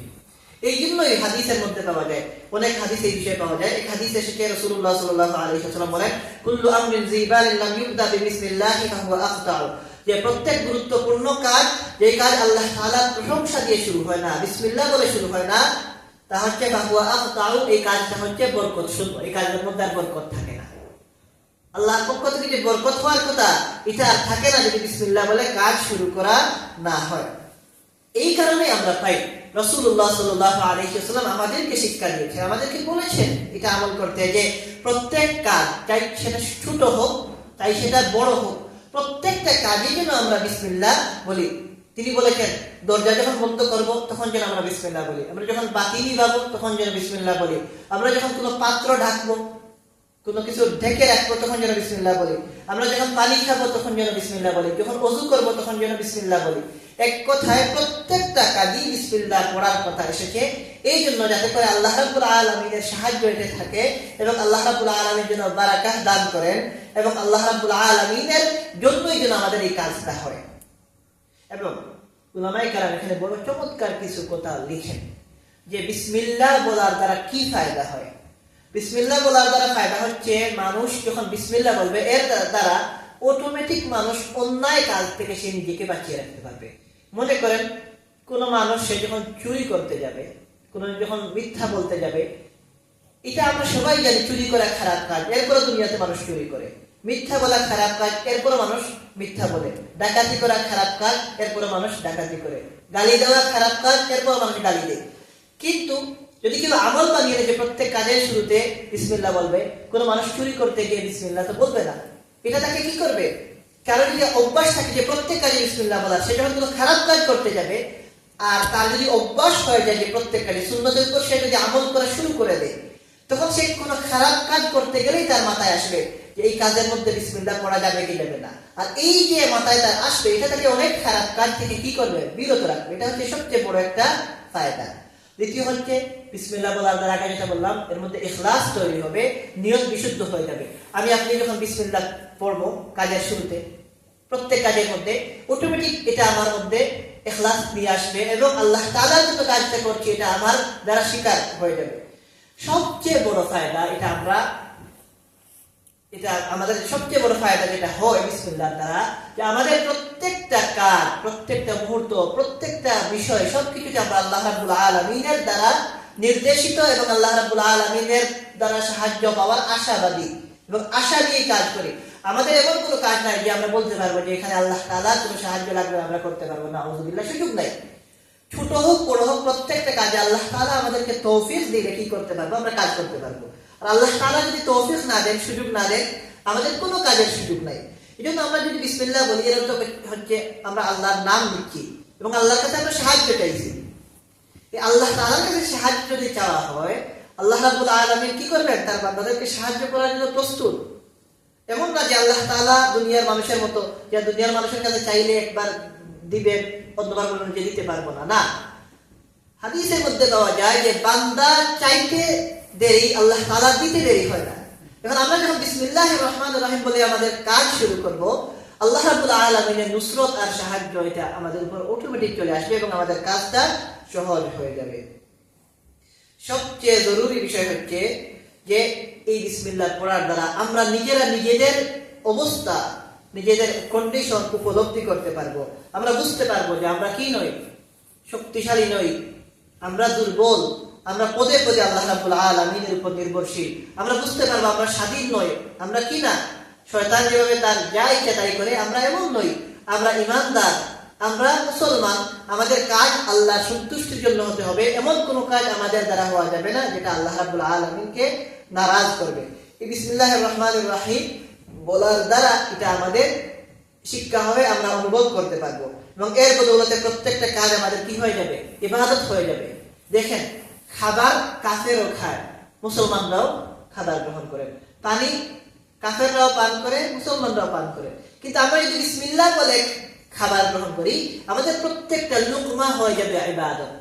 Speaker 1: এই জন্য এই হাদিসের মধ্যে পাওয়া যায়, অনেক হাদিস এই বিষয়ে পাওয়া যায়। এক হাদিসে এসেছে রাসূলুল্লাহ সাল্লাল্লাহু আলাইহি ওয়াসাল্লাম বলেন, কুল্লু আমরিন যিবালিন লাম ইবদা বিসমিল্লাহি ফাহুয়া আখতাউ, যে প্রত্যেক গুরুত্বপূর্ণ কাজ, যে কাজ আল্লাহ তাআলার প্রশংসা দিয়ে শুরু হয় না, বিসমিল্লাহ বলে শুরু হয় না, তা হচ্ছে ফাহুয়া আখতাউ, এই কাজটা হচ্ছে বরকত শূন্য, এই কাজের মধ্যে আর বরকত থাকে না। আল্লাহর পক্ষ থেকে যে বরকত হওয়ার কথা, এটা আর থাকে না যদি বিসমিল্লাহ বলে কাজ শুরু করা না হয়। এই কারণে আমরা পাই রাসূলুল্লাহ সাল্লাল্লাহু আলাইহি ওয়াসাল্লাম আমাদেরকে শিক্ষা দিয়েছেন, আমাদেরকে বলেছেন এটা আমল করতে, যে প্রত্যেক কাজ, চাই সেটা ছোট হোক চাই সেটা বড় হোক, প্রত্যেকটা কাজে যেন আমরা বিসমিল্লাহ বলি। তিনি বলেছেন দরজা যখন বন্ধ করব তখন যেন আমরা বিসমিল্লাহ বলি, আমরা যখন বাতি নিভাবো তখন যেন বিসমিল্লাহ বলি, আমরা যখন কোনো পাত্র ঢাকবো, কোনো কিছু ঢেকে রাখবো তখন যেন বিসমিল্লাহ বলি, আমরা যখন পানি খাবো তখন যেন বিসমিল্লাহ বলি, যখন ওযু করবো তখন যেন বিসমিল্লাহ বলি। এক কথায় প্রত্যেকটা কাজই বিসমিল্লাহ পড়ার কথা এসেছে, এই জন্য যাতে করে আল্লাহ রাব্বুল আলামিনের সাহায্য এতে থাকে এবং আল্লাহ রাব্বুল আলামিন যেন বারাকাত দান করেন এবং আল্লাহ রাব্বুল আলামিনের জন্যই যেন আমাদের এই কাজটা হয়। এবং উলামায়ে কেরাম এখানে বড় চমৎকার কিছু কথা লিখেন যে বিসমিল্লাহ বলার দ্বারা কি ফায়দা হয়। বিসমিল্লাহ বলার দ্বারা ফায়দা হচ্ছে, মানুষ যখন বিসমিল্লাহ বলবে এর দ্বারা অটোমেটিক মানুষ অন্যায় কাজ থেকে সে নিজেকে বাঁচিয়ে রাখতে পারবে। মনে করেন কোন মানুষ সে যখন চুরি করতে যাবে, যখন মিথ্যা বলতে যাবে, এটা আমরা সবাই জানি চুরি করা খারাপ কাজ, এরপরে দুনিয়াতে মানুষ চুরি করে। মিথ্যা বলা খারাপ কাজ, এরপরে মানুষ মিথ্যা বলে। ডাকাতি করা খারাপ কাজ, এরপরে মানুষ ডাকাতি করে। গালি দেওয়া খারাপ কাজ, এরপরে মানুষ গালি দেয়। কিন্তু যদি কেউ আমল বানিয়ে যে প্রত্যেক কাজের শুরুতে বিসমিল্লাহ বলবে, কোন মানুষ চুরি করতে গিয়ে বিসমিল্লাহ তো বলবে না, এটা তাকে কি করবে? কারণ যদি অভ্যাস থাকে যে প্রত্যেক কাজে বিসমিল্লাহ বলা, সে যখন কোনো খারাপ কাজ করতে যাবে আর তার যদি অভ্যাস হয়ে যায় যে প্রত্যেক কাজে সুন্নতের উপর সে যদি আমল করা শুরু করে দেয়, তখন সে কোনো খারাপ কাজ করতে গেলেই তার মাথায় আসবে যে এই কাজের মধ্যে বিসমিল্লাহ পড়া যাবে কি যাবে না। আর এই যে মাথায় তার আসবে, এটা তাকে অনেক খারাপ কাজ থেকে কি করবে? বিরত রাখবে। এটা হচ্ছে সবচেয়ে বড় একটা ফায়দা। দ্বিতীয় হচ্ছে বিসমিল্লাহ বলার দ্বারা আগে যেটা বললাম, এর মধ্যে ইখলাস তৈরি হবে, নিয়ত বিশুদ্ধ হয়ে যাবে। আপনি যখন বিসমিল্লাহ পড়বো কাজের শুরুতে, প্রত্যেক কাজের মধ্যে অটোমেটিক এটা আমার মধ্যে ইখলাস নিয়ে আসবে এবং আল্লাহ তাআলার জন্য কাজটা করছি এটা আমার দ্বারা স্বীকার হয়ে যাবে। সবচেয়ে বড় ফায়দা এটা আমাদের সবচেয়ে বড় ফায়দা যেটা হয় বিসমিল্লাহর দ্বারা, যে আমাদের প্রত্যেকটা কাজ, প্রত্যেকটা মুহূর্ত, প্রত্যেকটা বিষয় সবকিছুতে আমরা আল্লাহ রাব্বুল আলামিনের দ্বারা নির্দেশিত এবং আল্লাহ রাব্বুল আলামিনের দ্বারা সাহায্য পাওয়ার আশাবাদী এবং আশা নিয়ে কাজ করি। আমাদের এমন কোনো কাজ নাই যে আমরা বলতে পারবো যে এখানে আল্লাহ তাআলার কোনো সাহায্য লাগবে, আমরা করতে পারবো না। আউযুবিল্লাহ, সুযোগ নাই। ছোট হোক বড় হোক প্রত্যেকটা কাজে আল্লাহ তাআলা আমাদেরকে তৌফিক দিলে কি করতে পারবো? আমরা কাজ করতে পারবো। আর আল্লাহ তাআলা যদি তৌফিক না দেন, সুযোগ না দেন, আমাদের কোনো কাজের সুযোগ নাই। এজন্য আমরা যদি বিসমিল্লাহ বলি, এর অর্থ হচ্ছে আমরা আল্লাহর নাম নিচ্ছি এবং আল্লাহর কাছে আমরা সাহায্য চাইছি। এই আল্লাহ তাআলার কাছে সাহায্য যদি চাওয়া হয়, আল্লাহ রাব্বুল আলামিন কি করবেন? তার বান্দাদেরকে সাহায্য করার জন্য প্রস্তুত। এমন না যে আল্লাহ তাআলা দুনিয়ার মানুষের মতো, যে দুনিয়ার মানুষের কাছে চাইলে একবার দিবেন, অন্যবার বলবেন যে দিতে পারবো না। না, হাদিসের মধ্যে পাওয়া যায় যে বান্দা চাইতে দেরি, আল্লাহ তাআলা দিতে দেরি হয় না। এখন আমরা যখন বিসমিল্লাহির রহমানির রহিম বলে আমাদের কাজ শুরু করব, আল্লাহ রাব্বুল আলামিনের নুসরত আর সাহায্য এটা আমাদের উপর অটোমেটিক চলে আসবে এবং আমাদের কাজটা সহজ হয়ে যাবে। সবচেয়ে জরুরি বিষয় হচ্ছে যে এই বিসমিল্লাহ পড়ার দ্বারা আমরা নিজেদের অবস্থা, নিজেদের কন্ডিশন উপলব্ধি করতে পারবো। আমরা বুঝতে পারবো যে আমরা কি নই, শক্তিশালী নই, আমরা দুর্বল, আমরা পদে পদে আল্লাহ রাব্বুল আলামিনের উপর নির্ভরশীল। আমরা বুঝতে পারবো আমরা স্বাধীন নই, আমরা কি না, শয়তান যেভাবে তার যা ইচ্ছা তাই করে, আমরা এমন নই। আমরা ঈমানদার, আমরা মুসলমান। আমাদের কাজ আল্লাহর সন্তুষ্টির জন্য হতে হবে। এমন কোনো কাজ আমাদের দ্বারা হওয়া যাবে না যেটা আল্লাহ রাব্বুল আলামিনকে নারাজ করবে। এই বিসমিল্লাহির রহমানির রহিম বলার দ্বারা এটা আমাদের শিক্ষা হবে, আমরা অনুভব করতে পারবো এবং এর বদৌলতে প্রত্যেকটা কাজ আমাদের কি হয়ে যাবে? ইবাদত হয়ে যাবে। দেখেন, খাবার কাফেরও খায়, মুসলমানরাও খাবার গ্রহণ করে। পানি কাফেররাও পান করে, মুসলমানরাও পান করে। কিন্তু আমরা যদি বিসমিল্লাহ বলে খাবার গ্রহণ করি, আমাদের প্রত্যেকটা লুকমা হয়ে যাবে ইবাদত।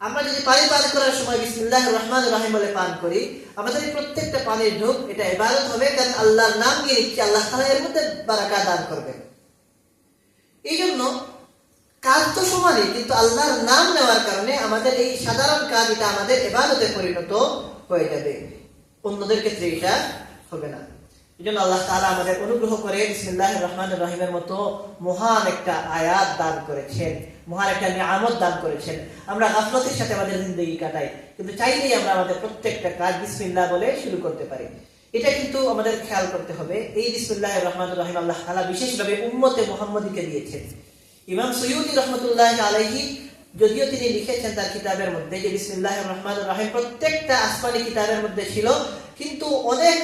Speaker 1: আমরা যদি পানি পান করার সময় বিসমিল্লাহির রহমানির রহিম বলে পান করি, আমাদের প্রত্যেকটা পানির ঢোক এটা ইবাদত হবে, কারণ আল্লাহর নাম নিয়ে নিচ্ছি, আল্লাহ তাআলা এর মধ্যে বারাকা দান করবেন। এই জন্য কাজ তো সমানই, কিন্তু আল্লাহর নাম নেওয়ার কারণে আমাদের এই সাধারণ কাজ এটা আমাদের ইবাদতে পরিণত হয়ে যাবে, অন্যদের ক্ষেত্রে এটা হবে না। এই জন্য আল্লাহ তাআলা আমাদের অনুগ্রহ করে বিসমিল্লাহির রহমানির রহিমের মতো মহান একটা আয়াত দান করেছেন, মহান একটা নিয়ামত দান করেছেন। আমরা গাফলতের সাথে আমাদের জিন্দেগি কাটাই, কিন্তু চাইলেই আমরা আমাদের প্রত্যেকটা কাজ বিসমিল্লাহ বলে শুরু করতে পারি। এটা কিন্তু আমাদের খেয়াল করতে হবে। এই বিসমিল্লাহির রহমানির রহিম আল্লাহ তাআলা বিশেষভাবে উম্মতে মুহাম্মদীকে দিয়েছেন। ইমাম সুয়ুতী রাহমাতুল্লাহি আলাইহি যদিও তিনি লিখেছেন তার কিতাবের মধ্যে যে বিসমিল্লাহির রহমানির রহিম প্রত্যেকটা আসমানি কিতাবের মধ্যে ছিল, কিন্তু অনেক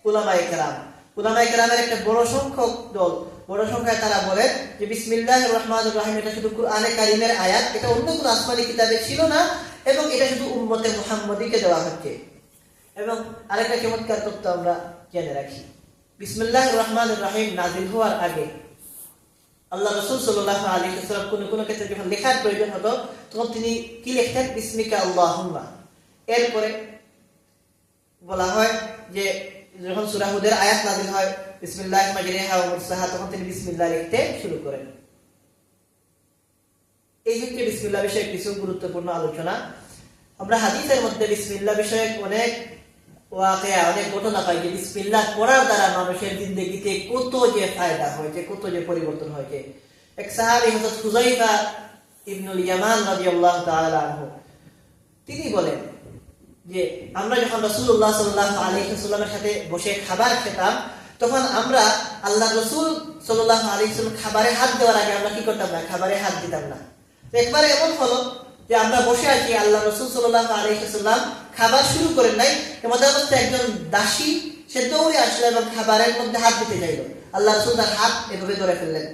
Speaker 1: উলামায়ে কেরামের একটা বড় সংখ্যক দল
Speaker 2: বড় সংখ্যায় তারা বলেন যে বিসমিল্লাহির রহমানির রহিম এটা শুধু কুরআনে কারীমের আয়াত, এটা অন্য কোনো আসমানি কিতাবে ছিল না এবং এটা শুধু উম্মতে মুহাম্মদীকে দেওয়া হচ্ছে। এবং আরেকটা চমৎকার তথ্য আমরা জেনে রাখি, বিসমিল্লাহির রহমানির রহিম নাযিল হওয়ার আগে আল্লাহ রাসূল সাল্লাল্লাহু আলাইহি ওয়াসাল্লাম কোন ক্ষেত্রে যখন লেখার প্রয়োজন হতো তখন তিনি কি লিখতেন, বিসমিকা আল্লাহুম্মা। এরপরে বলা হয় যে যখন সূরা হুদের আয়াত নাযিল হয় বিসমিল্লাহি মাজরিহা ওয়া মুরসাহা, তখন তিনি বিসমিল্লাহ লিখতে শুরু করেন। এই হচ্ছে বিসমিল্লাহ বিষয়ে কিছু গুরুত্বপূর্ণ আলোচনা। আমরা হাদিসের মধ্যে বিসমিল্লাহ বিষয়ে অনেক ওয়াকিয়া, অনেক ঘটনা পাই যে বিসমিল্লাহ পড়ার দ্বারা মানুষের জিন্দেগিতে কত যে ফায়দা হয়েছে, কত যে পরিবর্তন হয়েছে। এক সাহাবী হযরত হুযায়ফা ইবনুল ইয়ামান রাদিয়াল্লাহু তাআলা আনহু, তিনি বলেন যে আমরা যখন রাসূলুল্লাহ সাল্লাল্লাহু আলাইহি ওয়াসাল্লামের সাথে বসে খাবার খেতাম তখন আমরা আল্লাহ রাসূল সাল্লাল্লাহু আলাইহি ওয়াসাল্লাম খাবারে হাত দেওয়ার আগে আমরা কি করতাম না, খাবারে হাত দিতাম না। তো একবার এমন হলো যে আমরা বসে আছি, আল্লাহ রাসূল সাল্লাল্লাহু আলাইহি ওয়াসাল্লাম খাবার শুরু করেন নাই, এমন অবস্থায় একজন দাসী সে দৌড়ে আসলো এবং খাবারের মধ্যে হাত দিতে চাইল। আল্লাহ রাসূল তার হাত এভাবে ধরে ফেললেন।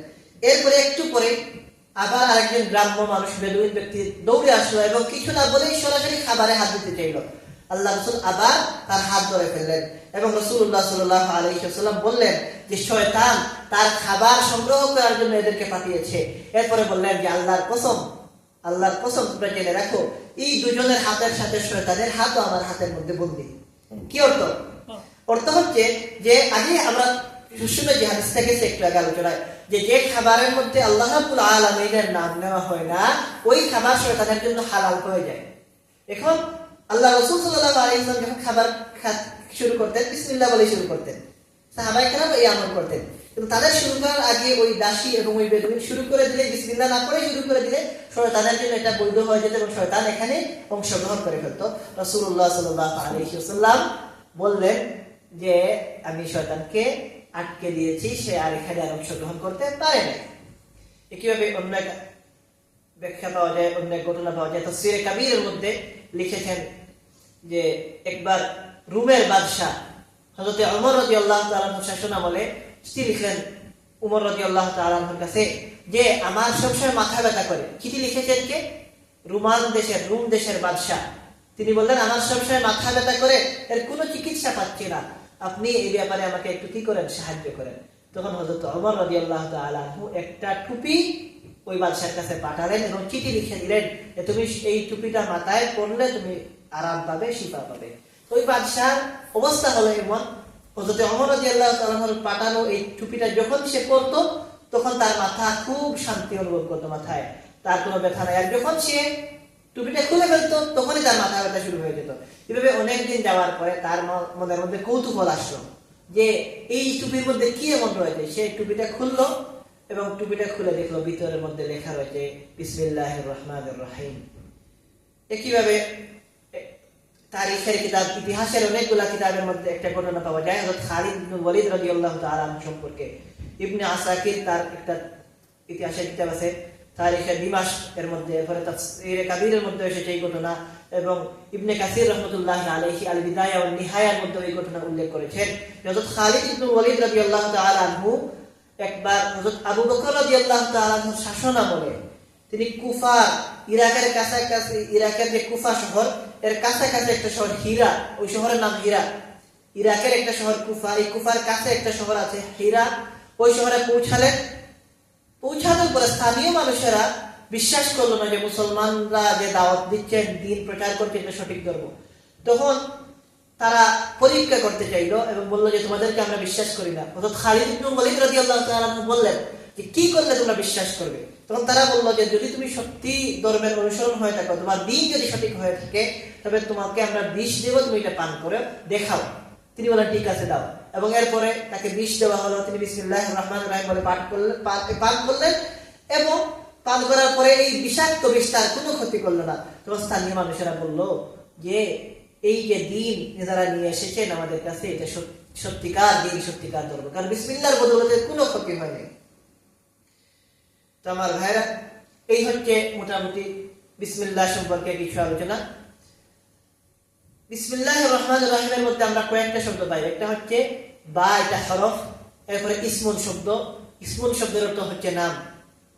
Speaker 2: এরপরে একটু পরে আবার আরেকজন গ্রাম্য মানুষ, বেদুইন ব্যক্তি দৌড়ে আসলো এবং কিছু না বলেই সরাসরি খাবারে হাত দিতে চাইল। আল্লাহ রাসূল আবার তার হাত ধরে ফেললেন এবং রাসূলুল্লাহ সাল্লাল্লাহু আলাইহি ওয়াসাল্লাম বললেন যে শয়তান তার খাবার সংগ্রহ করার জন্য এদেরকে পাঠিয়েছে। এরপরে বললেন যে আল্লাহর কসম তোমরা জেনে রাখো এই দুজনের হাতের সাথে শয়তানের হাতও আমার হাতের মধ্যে বন্দী। কি অর্থ? অর্থ হচ্ছে যে আগে আমরা শুনে যে হাদিস থেকে একটু আগে আলোচনায় যে খাবারের মধ্যে আল্লাহ রাব্বুল আলামিনের নাম নেওয়া হয় না ওই খাবার শয়তানের জন্য হালাল হয়ে যায়। এখন আল্লাহ রাসূল সাল্লাল্লাহু আলাইহি ওয়াসাল্লাম যখন খাবার শুরু করতেন বিসমিল্লাহ বলে শুরু করতেন, সাহাবায়ে কেরাম এই আমল করতেন। কিন্তু তাদের শুরু করার আগে ওই দাসী এবং ওই বেদুইন শুরু করে দিলে, বিসমিল্লাহ না করে শুরু করে দিলে শয়তানের জন্য এটা বৈধ হয়ে যেত এবং শয়তান এখানে অংশগ্রহণ করে ফেলত। রাসূলুল্লাহ সাল্লাল্লাহু আলাইহি ওয়াসাল্লাম বললেন যে আমি শয়তানকে আটকে দিয়েছি, সে আর এখানে আর অংশগ্রহণ করতে পারে না। একইভাবে অন্য এক ব্যাখ্যা পাওয়া যায়, অন্য এক ঘটনা পাওয়া যায়। তাফসীরে কাবীরের মধ্যে লিখেছেন যে একবার রোমের বাদশা হযরত ওমর রাদিয়াল্লাহু তাআলা শাসন আমলে চিঠি লিখলেন ওমর রাদিয়াল্লাহু তাআলার কাছে যে আমার সবসময় মাথা ব্যথা করে। চিঠি লিখেছেন কে? রোম দেশের বাদশা। তিনি বললেন আমার সবসময় মাথা ব্যথা করে, এর কোনো চিকিৎসা পাচ্ছি না, আপনি এই ব্যাপারে আমাকে একটু কি করেন, সাহায্য করেন। তখন হযরত ওমর রাদিয়াল্লাহু তাআলা একটা টুপি ওই বাদশার কাছে পাঠালেন এবং চিঠি লিখে দিলেন যে তুমি এই টুপিটা মাথায় পরলে তুমি আরাম পাবে, শিফা পাবে। ওই বাদশার অবস্থা হলো এমন, হযরত ওমর রাদিয়াল্লাহু তাআলার পাঠানো এই টুপিটা যখন সে পরতো তখন তার মাথা খুব শান্তি অনুভব করতো, মাথায় তার কোনো ব্যথা নাই। আর যখন সে টুপিটা খুলে ফেলতো তখনই তার মাথা ব্যথা শুরু হয়ে যেত। এভাবে অনেকদিন যাওয়ার পরে তার মনের মধ্যে কৌতূহল আসলো যে এই টুপির মধ্যে কি এমন রয়েছে। সে টুপিটা খুললো এবং টুপিটা খুলে দেখলো ভিতরের মধ্যে লেখা রয়েছে বিসমিল্লাহির রহমানির রহিম। একইভাবে তারিখের কিতাব, ইতিহাসের অনেকগুলা কিতাবের মধ্যে একটা ঘটনা পাওয়া যায় হযরত খালিদ ইবনে ওয়ালিদ রাদিয়াল্লাহু তাআলা আনহু সম্পর্কে। ইবনে আসাকির তার একটা ইতিহাসের কিতাব আছে তারিখে দিমাশক এর মধ্যে, এরপরে তাফসীরে কাবীরের মধ্যে এসেছে এই ঘটনা এবং ইবনে কাসির রাহমাতুল্লাহি আলাইহি আল বিদায়া ওয়ান নিহায়ার মধ্যে এই ঘটনা উল্লেখ করেছেন। হযরত খালিদ ইবনে ওয়ালিদ রাদিয়াল্লাহু তাআলা আনহু একবার হযরত আবু বকর রাদিয়াল্লাহু তাআলা আনহুর শাসনামলে তিনি কুফা, ইরাকের কাছাকাছি, ইরাকের যে কুফা শহর এর কাছাকাছি একটা শহর হীরা, ওই শহরের নাম হীরা। ইরাকের একটা শহর কুফা, এই কুফার কাছে একটা শহর আছে হীরা। ওই শহরে পৌঁছানোর পরে স্থানীয় মানুষেরা বিশ্বাস করলো না যে মুসলমানরা যে দাওয়াত দিচ্ছেন, দিন প্রচার করছে এটা সঠিক ধর্ম। তখন তারা পরীক্ষা করতে চাইলো এবং বললো যে তোমাদেরকে আমরা বিশ্বাস করি না। হযরত খালিদ ইবনে ওয়ালিদ রাদিয়াল্লাহু তাআলা বললেন যে কি করলে তোমরা বিশ্বাস করবে? তখন তারা বললো যে যদি তুমি সত্যি ধর্মের অনুসরণ হয়ে থাকো, তোমার দিন যদি সঠিক হয়ে থাকে, তবে তোমাকে আমরা বিষ দেব, তুমি এটা পান করে দেখাও। তিনি বলেন ঠিক আছে দাও, এবং এরপরে তাকে বিষ দেওয়া হলো। তিনি বিসমিল্লাহির রহমানির রহিম বলে পান করলেন এবং পান করার পরে এই বিষাক্ত বিষ তার কোনো ক্ষতি করলো না। তখন স্থানীয় মানুষেরা বললো যে এই যে দিন যারা নিয়ে এসেছেন আমাদের কাছে, এটা সত্যিকার দিন, সত্যিকার ধর্ম, কারণ বিসমিল্লাহর বদৌলতে কোনো ক্ষতি হয়নি। তো আমার ভাইরা, এই হচ্ছে মোটামুটি বিসমিল্লাহ সম্পর্কে কিছু আলোচনা। বিসমিল্লাহির রহমানির রহিমের মধ্যে আমরা কয়েকটা শব্দ পাই। একটা হচ্ছে বা, এটা হরফ, এরপরে ইসমুন শব্দ। ইসমুন শব্দের অর্থ হচ্ছে নাম।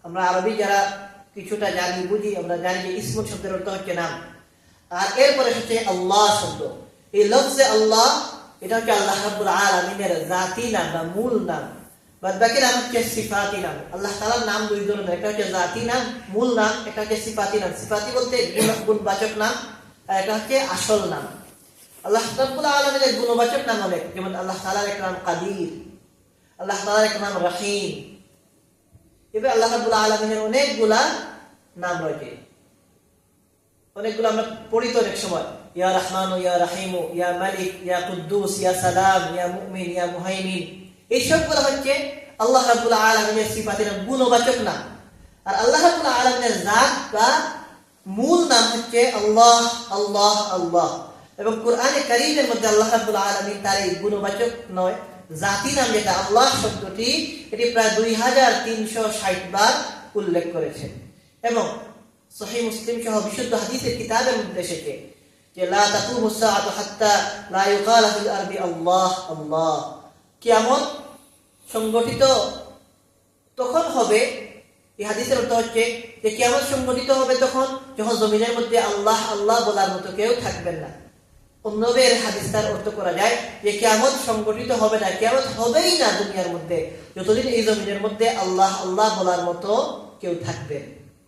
Speaker 2: আমরা আরবি যারা কিছুটা জানি বুঝি, আমরা জানি যে ইসমুন শব্দের অর্থ হচ্ছে নাম। আর এরপরে হচ্ছে আল্লাহ শব্দ। এই লফজে আল্লাহ এটা হচ্ছে আল্লাহ রাব্বুল আলামিনের জাতি নাম বা মূল নাম। বাদ বাকি নাম হচ্ছে সিফাতি নাম। আল্লাহ তাআলার নাম দুই ধরনের, একটা হচ্ছে জাতি নাম মূল নাম, একটা হচ্ছে সিফাতি নাম। সিফাতি বলতে গুণবাচক নাম, আর এটা হচ্ছে আসল নাম। আল্লাহ রাব্বুল আলামিনের গুণবাচক নাম অনেক, যেমন আল্লাহ তাআলার এক নাম কাদির, আল্লাহ তাআলার এক নাম রহিম। এবার আল্লাহ রাব্বুল আলামিনের অনেকগুলা নাম রয়েছে, অনেকগুলো আমরা পড়ি তো অনেক সময়, ইয়া রহমান, ইয়া রহিম, ইয়া মালিক, ইয়া কুদ্দুস, ইয়া সালাম, ইয়া মুমিন, ইয়া মুহাইমিন। এই সবগুলো হচ্ছে আল্লাহ রাব্বুল আলামিনের সিফাতের গুণবাচক নাম। আর আল্লাহ রাব্বুল আলামিনের জাত বা মূল নাম হচ্ছে আল্লাহ, আল্লাহ, আল্লাহ। এবং কোরআনে কারীমের মধ্যে আল্লাহ রাব্বুল আলামিন তার এই গুণবাচক নয়, জাতি নাম যেটা আল্লাহ শব্দটি, এটি প্রায় 2360 বার উল্লেখ করেছেন। এবং সহিহ মুসলিম সহ বিশুদ্ধ হাদিসের কিতাবের মধ্যে এসেছে যে লা তাকুমুস সাআতু হাত্তা লা ইউকালা ফিল আরদি আল্লাহ, আল্লাহ। কিয়ামত সংগঠিত তখন হবে, এই হাদিসের অর্থ হচ্ছে যে কিয়ামত সংগঠিত হবে তখন যখন জমিনের মধ্যে আল্লাহ, আল্লাহ বলার মতো কেউ থাকবেন না। অন্যভাবে এর হাদিসটার অর্থ করা যায় যে কিয়ামত সংগঠিত হবে না, কিয়ামত হবেই না দুনিয়ার মধ্যে যতদিন এই জমিনের মধ্যে আল্লাহ, আল্লাহ বলার মতো কেউ থাকবে।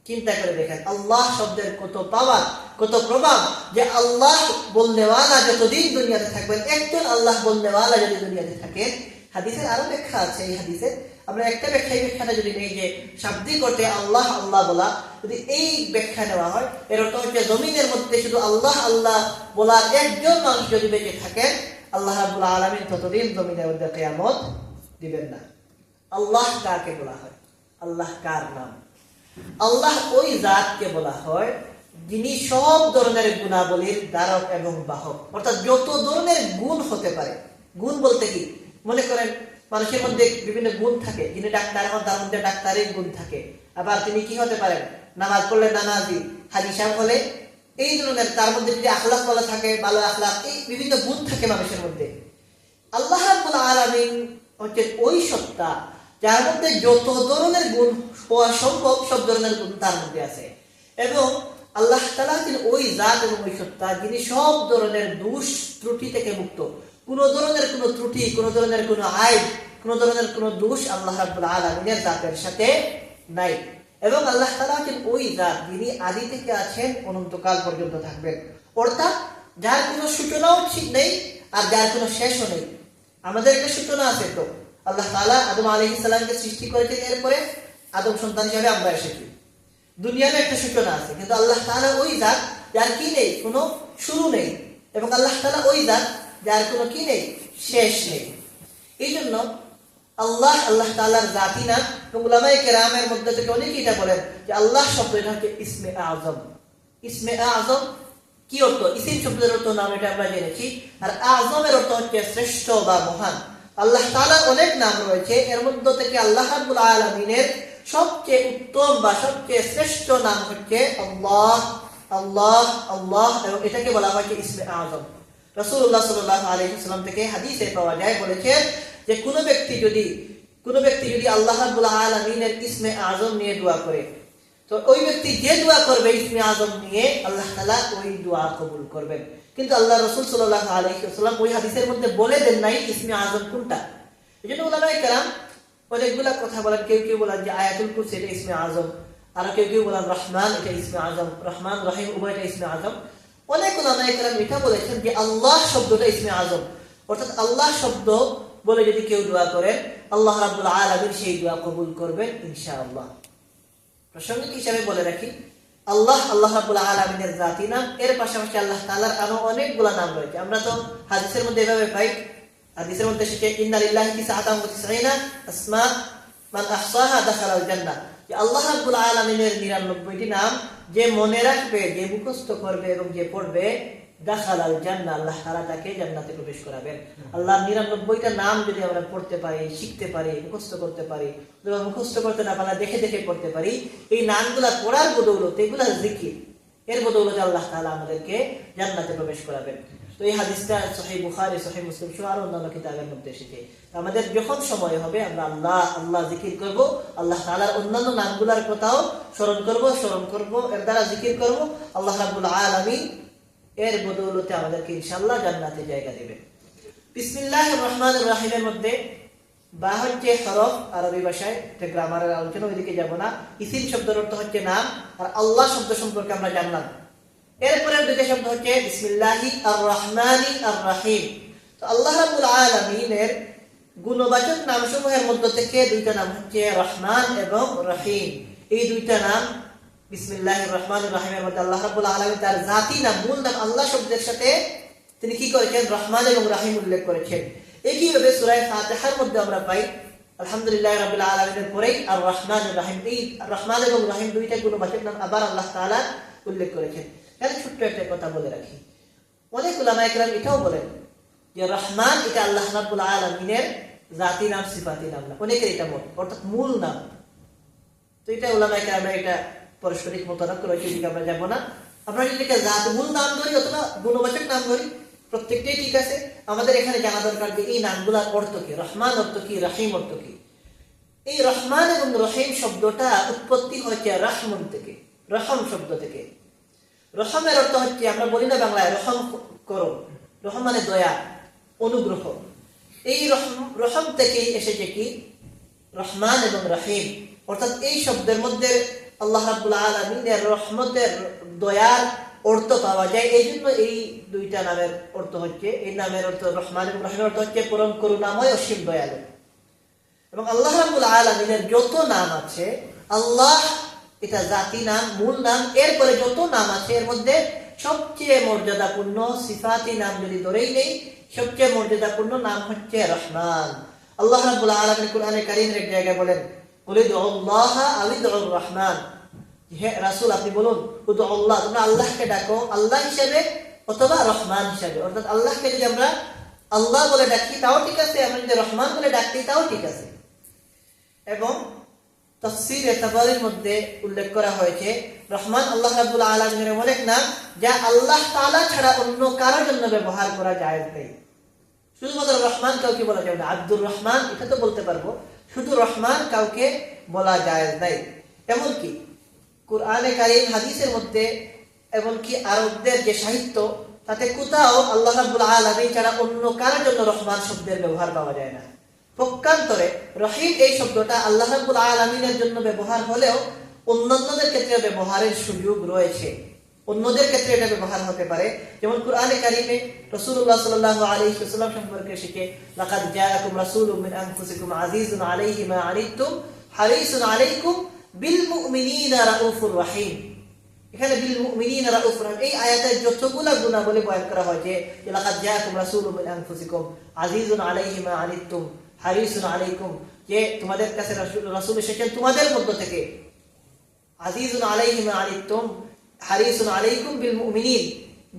Speaker 2: চিন্তা করে দেখেন আল্লাহ শব্দের কত পাওয়ার, কত প্রভাব, যে আল্লাহ বলনেওয়ালা যতদিন দুনিয়াতে থাকবেন, একজন আল্লাহ বলনেওয়ালা যদি দুনিয়াতে থাকেন। হাদিসের আরো ব্যাখ্যা আছে, এই হাদিসের আমরা একটা ব্যাখ্যা, এই ব্যাখ্যাটা যদি নেই যে শাব্দিক অর্থে আল্লাহ, আল্লাহ বলা, যদি এই ব্যাখ্যা নেওয়া হয় এর অর্থ হচ্ছে জমিনের মধ্যে শুধু আল্লাহ, আল্লাহ বলার একজন মানুষ যদি বেঁচে থাকেন, আল্লাহ রাব্বুল আলামিন ততদিন জমিনের মধ্যে কিয়ামত দিবেন না। আল্লাহ কাকে বলা হয়? আল্লাহ কার নাম? আল্লাহ ওই জাতকে বলা হয় যিনি সব ধরনের গুণাবলীর ধারক এবং বাহক, অর্থাৎ যত ধরনের গুণ হতে পারে। গুণ বলতে কি, মনে করেন মানুষের মধ্যে বিভিন্ন গুণ থাকে, যিনি ডাক্তার হন তার মধ্যে ডাক্তারের গুণ থাকে। আবার তিনি কি হতে পারেন, নামাজ পড়লে নামাজি, হাজি সাহেব হলে এই ধরনের, তার মধ্যে যদি আখলাক ভালো থাকে, ভালো আখলাক, এই বিভিন্ন গুণ থাকে মানুষের মধ্যে। আল্লাহ রাব্বুল আলামিন হচ্ছে ওই সত্তা যার মধ্যে যত ধরনের গুণ হওয়া সম্ভব সব ধরনের গুণ তার মধ্যে আছে। এবং আল্লাহ তাআলা তিনি ওই জাত এবং ওই সত্তা যিনি সব ধরনের দোষ ত্রুটি থেকে মুক্ত। কোন ধরনের কোন ত্রুটি, কোন ধরনের কোন আইব, কোন ধরনের কোন দোষ আল্লাহ রাব্বুল আলামিনের জাতের সাথে নাই। এবং আল্লাহ তাআলা হচ্ছেন ওই জাত যিনি আদি থেকে আছেন, অনন্তকাল পর্যন্ত থাকবেন। অর্থাৎ যার কোনো সূচনাও নেই আর যার কোনো শেষও নেই। আমাদের একটা সূচনা আছে, তো আল্লাহ তাআলা আদম আলাইহিস সালামকে সৃষ্টি করেছেন, এরপরে আদম সন্তান হিসেবে আমরা এসেছি। দুনিয়ার একটা সূচনা আছে, কিন্তু আল্লাহ তাআলা ওই জাত যার কি নেই, কোনো শুরু নেই। এবং আল্লাহ তাআলা ওই জাত যার কোনো কি নেই, শেষ নেই। এই জন্য আল্লাহ, আল্লাহ তাআলার জাতি নাম। এবং উলামায়ে কেরামের মধ্যে থেকে অনেকেই এটা বলেন যে আল্লাহ শব্দটা হচ্ছে ইসমে আযম। ইসমে আযম কি অর্থ? ইসিম শব্দের অর্থ নাম, এটা আমরা জেনেছি। আর আযমের অর্থ হচ্ছে শ্রেষ্ঠ বা মহান। আল্লাহ তাআলার অনেক নাম রয়েছে, এর মধ্যে থেকে আল্লাহ রাব্বুল আলামিনের সবচেয়ে উত্তম বা সবচেয়ে শ্রেষ্ঠ নাম হচ্ছে আল্লাহ, আল্লাহ, আল্লাহ। এবং এটাকে বলা হয় ইসমে আযম। রাসূলুল্লাহ সাল্লাল্লাহু আলাইহি ওয়াসাল্লাম থেকে হাদিসে পাওয়া যায়, বলেছেন যে কোন ব্যক্তি যদি আল্লাহ রাব্বুল আলামিনের ইসমে আযম নিয়ে দোয়া করে, তো ওই ব্যক্তি যে দোয়া করবে ইসমে আযম নিয়ে, আল্লাহ তাআলা ওই দোয়া কবুল করবেন। কিন্তু আল্লাহ রাসূল সাল্লাল্লাহু আলাইহি ওয়াসাল্লাম ওই হাদিসের মধ্যে বলে দেন নাই ইসমে আযম কোনটা। এজন্য উলামায়ে কেরাম অনেকগুলা কথা বলেন। কেউ বলেন যে আয়াতুল কুরসি এটা ইসমে আযম, আর কেউ বলেন রহমান এটা ইসমে আযম, রহমান রহিম উভয়টা ইসমে আযম। অনেক উলামায়ে কেরাম এটা বলেছেন যে আল্লাহ শব্দটা ইসমে আযম, অর্থাৎ আল্লাহ শব্দ বলে যদি কেউ দোয়া করেন, আল্লাহ রাব্বুল আলামিন সেই দোয়া কবুল করবেন ইনশাআল্লাহ। প্রাসঙ্গিক হিসাবে বলে রাখি, আল্লাহ, আল্লাহ রাব্বুল আলামিনের জাতি নাম। এর পাশাপাশি আল্লাহ তাআলার আরো অনেকগুলা নাম রয়েছে। আমরা তো হাদিসের মধ্যে এভাবে পাই, হাদিসের মধ্যে এসেছে ইন্না লিল্লাহি তিসআতান ওয়া তিসঈনা আসমা মান আহসাহা দাখালাল জান্নাহ, যে আল্লাহ রাব্বুল আলামিনের 99টি নাম যে মনে রাখবে, যে মুখস্থ করবে এবং যে পড়বে, দাখালাল জান্নাহ, আল্লাহ তাআলা তাকে জান্নাতে প্রবেশ করাবেন। আল্লাহর 99টা নাম যদি আমরা পড়তে পারি, শিখতে পারি, মুখস্থ করতে পারি, অথবা মুখস্থ করতে না পারলে দেখে দেখে পড়তে পারি, এই নামগুলা পড়ার বদৌলতে, এগুলা জিকির, এর বদৌলতে আল্লাহ তাআলা আমাদেরকে জান্নাতে প্রবেশ করাবেন। তো এই হাদিসটা সহিহ বুখারী, সহিহ মুসলিম সহ আরো অন্যান্য কিতাবের মধ্যে এসেছে। আমাদের যখন সময় হবে আমরা আল্লাহ আল্লাহ জিকির করব, আল্লাহ তাআলার অন্যান্য নামগুলোর কথাও স্মরণ করব, এর দ্বারা জিকির করব। আল্লাহ রাব্বুল আলামিন এর বদৌলতে আমাদেরকে ইনশাআল্লাহ জান্নাতে জায়গা দেবে। বিসমিল্লাহির রহমানির রহিমের মধ্যে বা হচ্ছে হরফ আরবি ভাষায়, এটা গ্রামারের আলোচনা, ওইদিকে যাব না। ইসিম শব্দের অর্থ হচ্ছে নাম, আর আল্লাহ শব্দ সম্পর্কে আমরা জানলাম। এরপরে দুইটা শব্দ হচ্ছে বিসমিল্লাহি আর রহমানি আর রহিম। তো আল্লাহ রাব্বুল আলামিনের গুণবাচক নামসমূহের মধ্যে থেকে দুইটা নাম হচ্ছে রহমান এবং রহিম। এই দুইটা নাম বিসমিল্লাহির রহমানির রহিমের মধ্যে আল্লাহ রাব্বুল আলামিন তার জাতি নাম, মূল নাম আল্লাহ শব্দের সাথে তিনি কি করেছেন? রহমান এবং রহিম উল্লেখ করেছেন। একইভাবে সূরা ফাতিহার মধ্যে আমরা পাই আলহামদুলিল্লাহি রাব্বিল আলামিনের পরেই আর রহমান আর রহিম, এই রহমান এবং রহিম দুইটা গুণবাচক নাম আবার আল্লাহ তাআলা উল্লেখ করেছেন। এখানে ছোট্ট একটা কথা বলে রাখি, অনেক উলামায়ে কেরাম এটাও বলেন যে রহমান এটা আল্লাহ রাব্বুল আলামিনের জাতি নাম, সিফাতি নাম না, অনেকের এটা মত, অর্থাৎ মূল নাম। তো এটা উলামায়ে কেরাম এটা পারস্পরিক মতনৈক্য রয়েছে, এদিকে আমরা যাব না। আমরা যদি এটা জাত মূল নাম ধরি অথবা গুণবাচক নাম ধরি, প্রত্যেকটাই ঠিক আছে। আমাদের এখানে জানা দরকার যে এই নামগুলোর অর্থ কি, রহমান অর্থ কি, রহিম অর্থ কি। এই রহমান এবং রহিম শব্দটা উৎপত্তি হয়েছে রহমান থেকে, রহম শব্দ থেকে। রহমের অর্থ হচ্ছে, আমরা বলি না বাংলায় রহম করো, রহম মানে দয়া, অনুগ্রহ। এই রহম থেকেই এসেছে কি রহমান এবং রহিম, অর্থাৎ এই শব্দের মধ্যে আল্লাহ রাব্বুল আলামিনের রহমতের, দয়ার অর্থ পাওয়া যায়। এই জন্য এই দুইটা নামের অর্থ হচ্ছে, এই নামের অর্থ রহমান এবং রহিমের অর্থ হচ্ছে পরম করুণাময়, অসীম দয়ালু। এবং আল্লাহ রাব্বুল আলামিনের যত নাম আছে, আল্লাহ এটা জাতি নাম, মূল নাম। এরপরে যত নাম আছে এর মধ্যে সবচেয়ে মর্যাদাপূর্ণ সিফাতি নাম যদি ধরেই নেই, সবচেয়ে মর্যাদাপূর্ণ নাম হচ্ছে রহমান। আল্লাহ রাব্বুল আলামিন কুরআনে কারীমের এক জায়গায় বলেন, কুলিদুল্লাহ আউদুর রহমান, হে রাসূল আপনি বলুন উদুল্লাহ, তোমরা আল্লাহকে ডাকো আল্লাহ হিসেবে অথবা রহমান হিসেবে। অর্থাৎ আল্লাহকে যদি আমরা আল্লাহ বলে ডাকি তাও ঠিক আছে, আমরা যদি রহমান বলে ডাকি তাও ঠিক আছে। এবং তাফসীরে তাবারীর মধ্যে উল্লেখ করা হয়েছে রহমান আল্লাহ রাব্বুল আলামিনের এমন এক নাম যা আল্লাহ তাআলা ছাড়া অন্য কারোর জন্য ব্যবহার করা যায় না। শুধুমাত্র রহমান কাউকে বলা যাবে না, আব্দুর রহমান এটা তো বলতে পারবো, শুধু রহমান কাউকে বলা যায় নাই। এমনকি কুরআনে কারীম, হাদিসের মধ্যে, এমনকি আরবদের যে সাহিত্য, তাতে কোথাও আল্লাহ রাব্বুল আলামিন ছাড়া অন্য কারোর জন্য রহমান শব্দের ব্যবহার পাওয়া যায় না। পক্ষান্তরে রহিম এই শব্দটা আল্লাহ রাব্বুল আলামিনের জন্য ব্যবহার হলেও অন্যান্যদের ক্ষেত্রে ব্যবহারের সুযোগ রয়েছে, অন্যদের ক্ষেত্রে এটা ব্যবহার হতে পারে। যেমন কুরআনে কারীমে রাসূলুল্লাহ সাল্লাল্লাহু আলাইহি ওয়াসাল্লাম সম্পর্কে এসেছে, লাকাদ জাআকুম রাসূলুম মিন আনফুসিকুম আজিজুন আলাইহি মা আনিতুম হারিসুন আলাইকুম বিল মুমিনিনা রাউফুর রহিম। এখানে বিল মুমিনিনা রাউফুর রহিম, এই আয়াতে যতগুলো গুণাবলী বয়ান করা হয়েছে, লাকাদ জাআকুম রাসূলুম মিন আনফুসিকুম আজিজুন আলাইহি মা আনিতুম হারিসুন আলাইকুম, যে তোমাদের কাছে রাসূল এসেছেন তোমাদের মধ্য থেকে, আজিজুন আলাইহি মা আনিতুম হারিসুন আলাইকুম বিল মুমিনিন,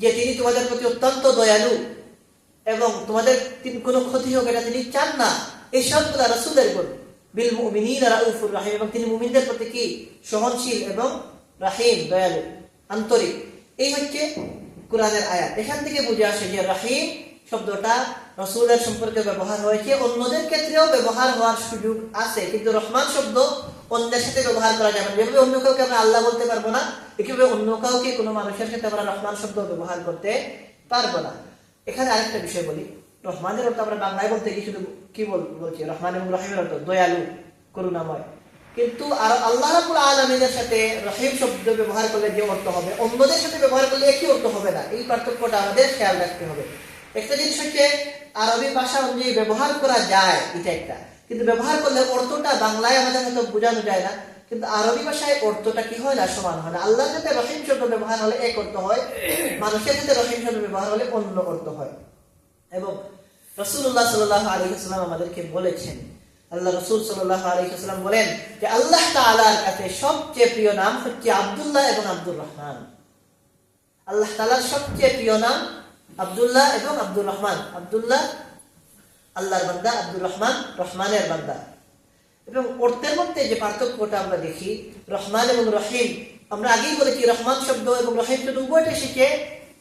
Speaker 2: যে তিনি তোমাদের প্রতি অত্যন্ত দয়ালু এবং তোমাদের কোনো ক্ষতি হোক এটা তিনি চান না। এই সবগুলো রাসূলের গুণ। বিল মুমিনিনা রাউফুর রহিম, এবং তিনি মুমিনদের প্রতি কি সহনশীল এবং রহিম, দয়ালু, আন্তরিক। এই হচ্ছে কুরআনের আয়াত। এখান থেকে বুঝে আসে যে রহিম শব্দটা রাসূলের সম্পর্কে ব্যবহার হয়েছে, অন্যদের ক্ষেত্রেও ব্যবহার হওয়ার সুযোগ আছে, কিন্তু রহমান শব্দ অন্যের সাথে ব্যবহার করা যাবে না। যেভাবে অন্য কাউকে আমরা আল্লাহ বলতে পারবো না, একইভাবে অন্য কাউকে কোনো মানুষের সাথে আমরা রহমান শব্দ ব্যবহার করতে পারবো না। এখানে আরেকটা বিষয় বলি, রহমানের অর্থ আমরা বাংলায় বলতে গিয়ে শুধু কি বলছি, রহমান এবং রহিমের অর্থ দয়ালু, করুণাময়। কিন্তু আর আল্লাহ রাব্বুল আলামিনের সাথে রহিম শব্দ ব্যবহার করলে যে অর্থ হবে, অন্যদের সাথে ব্যবহার করলে একই অর্থ হবে না। এই পার্থক্যটা আমাদের খেয়াল রাখতে হবে। একটা জিনিস হচ্ছে আরবি ভাষা অনুযায়ী ব্যবহার করা যায়, এটা একটা, কিন্তু ব্যবহার করলে অর্থটা বাংলায় আমাদের হয়তো বোঝানো যায় না, কিন্তু আরবি ভাষায় অর্থটা কি হয় না, সমান হয় না। আল্লাহর সাথে রহিম শব্দ ব্যবহার হলে এক অর্থ হয়, মানুষের সাথে রহিম শব্দ ব্যবহার হলে অন্য অর্থ হয়। এবং রাসূলুল্লাহ সাল্লাল্লাহু আলাইহি ওয়াসাল্লাম আমাদেরকে বলেছেন, আল্লাহ রাসূল সাল্লাল্লাহু আলাইহি ওয়াসাল্লাম বলেন যে আল্লাহ তাআলার কাছে সবচেয়ে প্রিয় নাম হচ্ছে আব্দুল্লাহ এবং আব্দুর রহমান। আল্লাহ তাআলার সবচেয়ে প্রিয় নাম আব্দুল্লাহ এবং আব্দুর রহমান। আব্দুল্লাহ আল্লাহর বান্দা, আব্দুর রহমান রহমানের বান্দা। এবং অর্থের মধ্যে যে পার্থক্যটা আমরা দেখি, রহমান এবং রহিম, আমরা আগেই বলেছি রহমান শব্দ এবং রহিম শব্দ উভয়টা এসেছে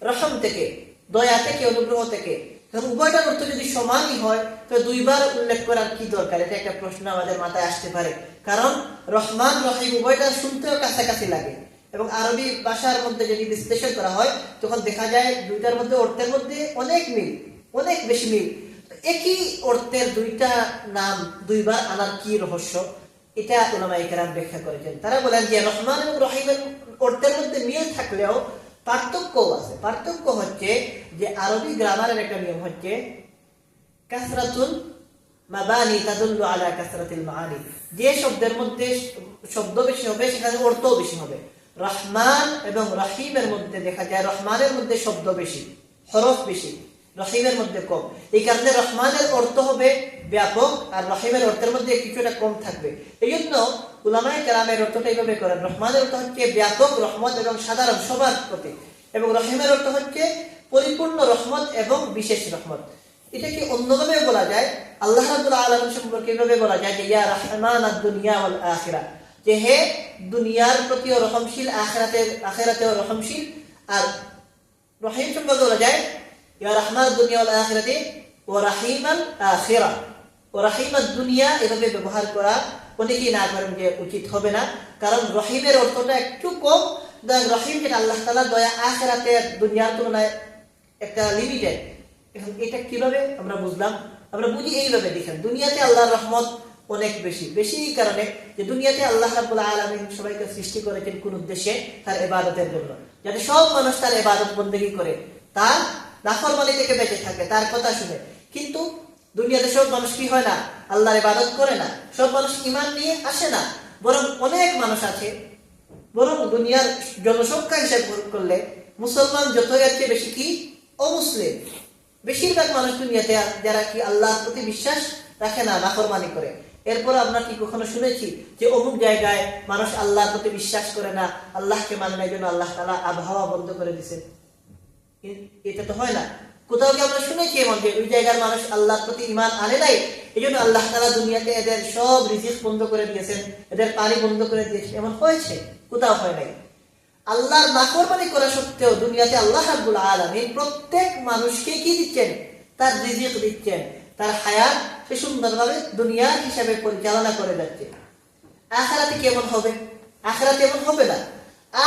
Speaker 2: রহম থেকে, দয়া থেকে, অনুগ্রহ থেকে। কারণ উভয়টার অর্থ যদি সমানই হয় তো দুইবার উল্লেখ করার কি দরকার, এটা একটা প্রশ্ন আমাদের মাথায় আসতে পারে। কারণ রহমান রহিম উভয়টা শুনতেও কাছাকাছি লাগে, এবং আরবি ভাষার মধ্যে যদি বিশ্লেষণ করা হয় তখন দেখা যায় দুইটার মধ্যে অর্থের মধ্যে অনেক মিল, অনেক বেশি মিল। একই অর্থের দুইটা নাম দুইবার আনার কি রহস্য, এটা উলামায়ে কেরাম ব্যাখ্যা করেছেন। তারা বলেন যে রহমান এবং রহিমের অর্থের মধ্যে মিল থাকলেও পার্থক্যও আছে। পার্থক্য হচ্ছে যে আরবি গ্রামারের একটা নিয়ম হচ্ছে কাসরাতুল মাবানি তাদুল্লু আলা কাসরাতিল মাআনি। যে শব্দের মধ্যে শব্দ বেশি হবে সেখানে অর্থও বেশি হবে। রহমান এবং রহিমের মধ্যে দেখা যায় রহমানের মধ্যে শব্দ বেশি, হরফ বেশি, রহিমের মধ্যে কম। এই কারণে রহমানের অর্থ হবে ব্যাপক আর রহিমের অর্থের মধ্যে কিছুটা কম থাকবে। এই জন্য উলামায়ে কেরামের অর্থটা এইভাবে করেন, রহমানের অর্থ হচ্ছে ব্যাপক রহমত এবং সাধারণ সবার প্রতি, এবং রহিমের অর্থ হচ্ছে পরিপূর্ণ রহমত এবং বিশেষ রহমত। এটাকে অন্যভাবে বলা যায়, আল্লাহ রাব্বুল আলামিন সম্পর্কে এইভাবে বলা যায় যে ইয়া রহমান আদ-দুনিয়া ওয়াল আখিরা, যে হে দুনিয়ার প্রতিও রহমশীল, আখিরাতেও রহমশীল। আর রহিম সম্পর্কে বলা যায় ইয়া রহমান আদ-দুনিয়া ওয়াল আখিরাতি ওয়া রাহিমাল আখিরা। ওয়া রাহিমাদ দুনিয়া এভাবে ব্যবহার করা অনেকেই না করেন যে উচিত হবে না, কারণ রহিমের অর্থটা একটু কম। রহিম যেটা আল্লাহ তাআলা দয়া আখিরাতের দুনিয়ার তুলনায় একটা লিমিটেড। এখন এটা কিভাবে আমরা বুঝলাম? আমরা বুঝি এইভাবে, দেখেন দুনিয়াতে আল্লাহর রহমত অনেক বেশি, বেশি এই কারণে যে দুনিয়াতে আল্লাহ রাব্বুল আলামিন সবাইকে সৃষ্টি করেছেন কোন উদ্দেশ্যে? তার ইবাদতের জন্য, যাতে সব মানুষ তার ইবাদত বন্দেগী করে, তার নাফরমানি থেকে বেঁচে থাকে, তার কথা শুনে। কিন্তু দুনিয়াতে সব মানুষ কি হয় না? আল্লাহর ইবাদত করে না, সব মানুষ ঈমান নিয়ে আসে না। বরং অনেক মানুষ আছে, বরং দুনিয়ার জনসংখ্যা হিসাব করলে মুসলমান যত এর চেয়ে বেশি কি অমুসলিম। বেশিরভাগ মানুষ দুনিয়াতে যারা কি আল্লাহর প্রতি বিশ্বাস রাখে না, নাফরমানি করে। এরপর আমরা কি কখনো শুনেছি যে অমুক জায়গায় মানুষ আল্লাহর প্রতি বিশ্বাস করে না, আল্লাহকে মানে না, এই জন্য আল্লাহ তাআলা আবহাওয়া বন্ধ করে দিছে? এটা তো হয় না। কোথাও কি আমরা শুনেছি এমন যে ওই জায়গার মানুষ আল্লাহর প্রতি ঈমান আনে নাই, এই জন্য আল্লাহ তাআলা দুনিয়াতে এদের সব রিজিক বন্ধ করে দিয়েছেন, এদের পানি বন্ধ করে দিয়েছেন? এমন হয়েছে? কোথাও হয় নাই। আল্লাহর নাফরমানি করা সত্ত্বেও দুনিয়াতে আল্লাহ রাব্বুল আলামিন প্রত্যেক মানুষকে কি দিচ্ছেন? তার রিজিক দিচ্ছেন, তার হায়াত সে সুন্দরভাবে দুনিয়ার হিসাবে পরিচালনা করে যাচ্ছে। আখিরাতে কেমন হবে? আখিরাতে এমন হবে না।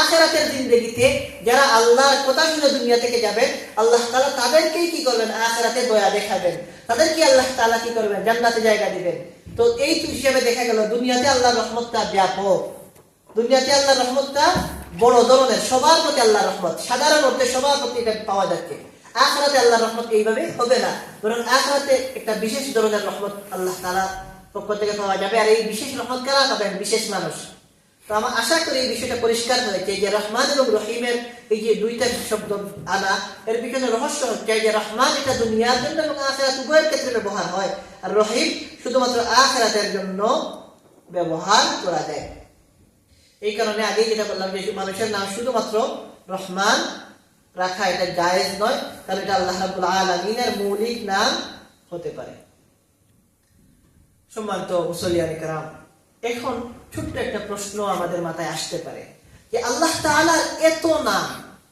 Speaker 2: আখিরাতের জিন্দেগিতে যারা আল্লাহর কথা শুনে দুনিয়া থেকে যাবেন, আল্লাহ তাআলা তাদেরকেই কি করবেন? আখিরাতে দয়া দেখাবেন, তাদেরকে আল্লাহ তাআলা কি করবেন? জান্নাতে জায়গা দিবেন। তো এই হিসাবে দেখা গেল দুনিয়াতে আল্লাহর রহমতটা ব্যাপক, দুনিয়াতে আল্লাহর রহমতটা বড় ধরনের, সবার প্রতি আল্লাহর রহমত, সাধারণ অর্থে সবার প্রতি এটা পাওয়া যাচ্ছে। আখিরাতে আল্লাহর রহমত এইভাবে হবে না, বরং আখিরাতে একটা বিশেষ ধরনের রহমত আল্লাহ তাআলা পক্ষ থেকে পাওয়া যাবে। আর এই বিশেষ রহমত কারা পাবেন? বিশেষ মানুষ। তো আমরা আশা করি এই বিষয়টা পরিষ্কার হয়েছে যে রহমান এবং রহিমের এই যে দুইটা শব্দ আনা, এর পিছনে রহস্য হচ্ছে যে রহমান এটা দুনিয়ার জন্য এবং আখিরাত উভয়ের ক্ষেত্রে ব্যবহার হয়, আর রহিম শুধুমাত্র আখিরাতের জন্য ব্যবহার করা যায়। এই কারণে আগে যেটা বললাম যে মানুষের নাম শুধুমাত্র রহমান রাখা এটা জায়েজ নয়, কারণ এটা আল্লাহ রাব্বুল আলামিনের মৌলিক নাম হতে পারে। সম্মানিত মুসল্লিয়ানে কেরাম, এখন ছোট্ট একটা প্রশ্ন আমাদের মাথায় আসতে পারে যে আল্লাহ তাআলার এত নাম,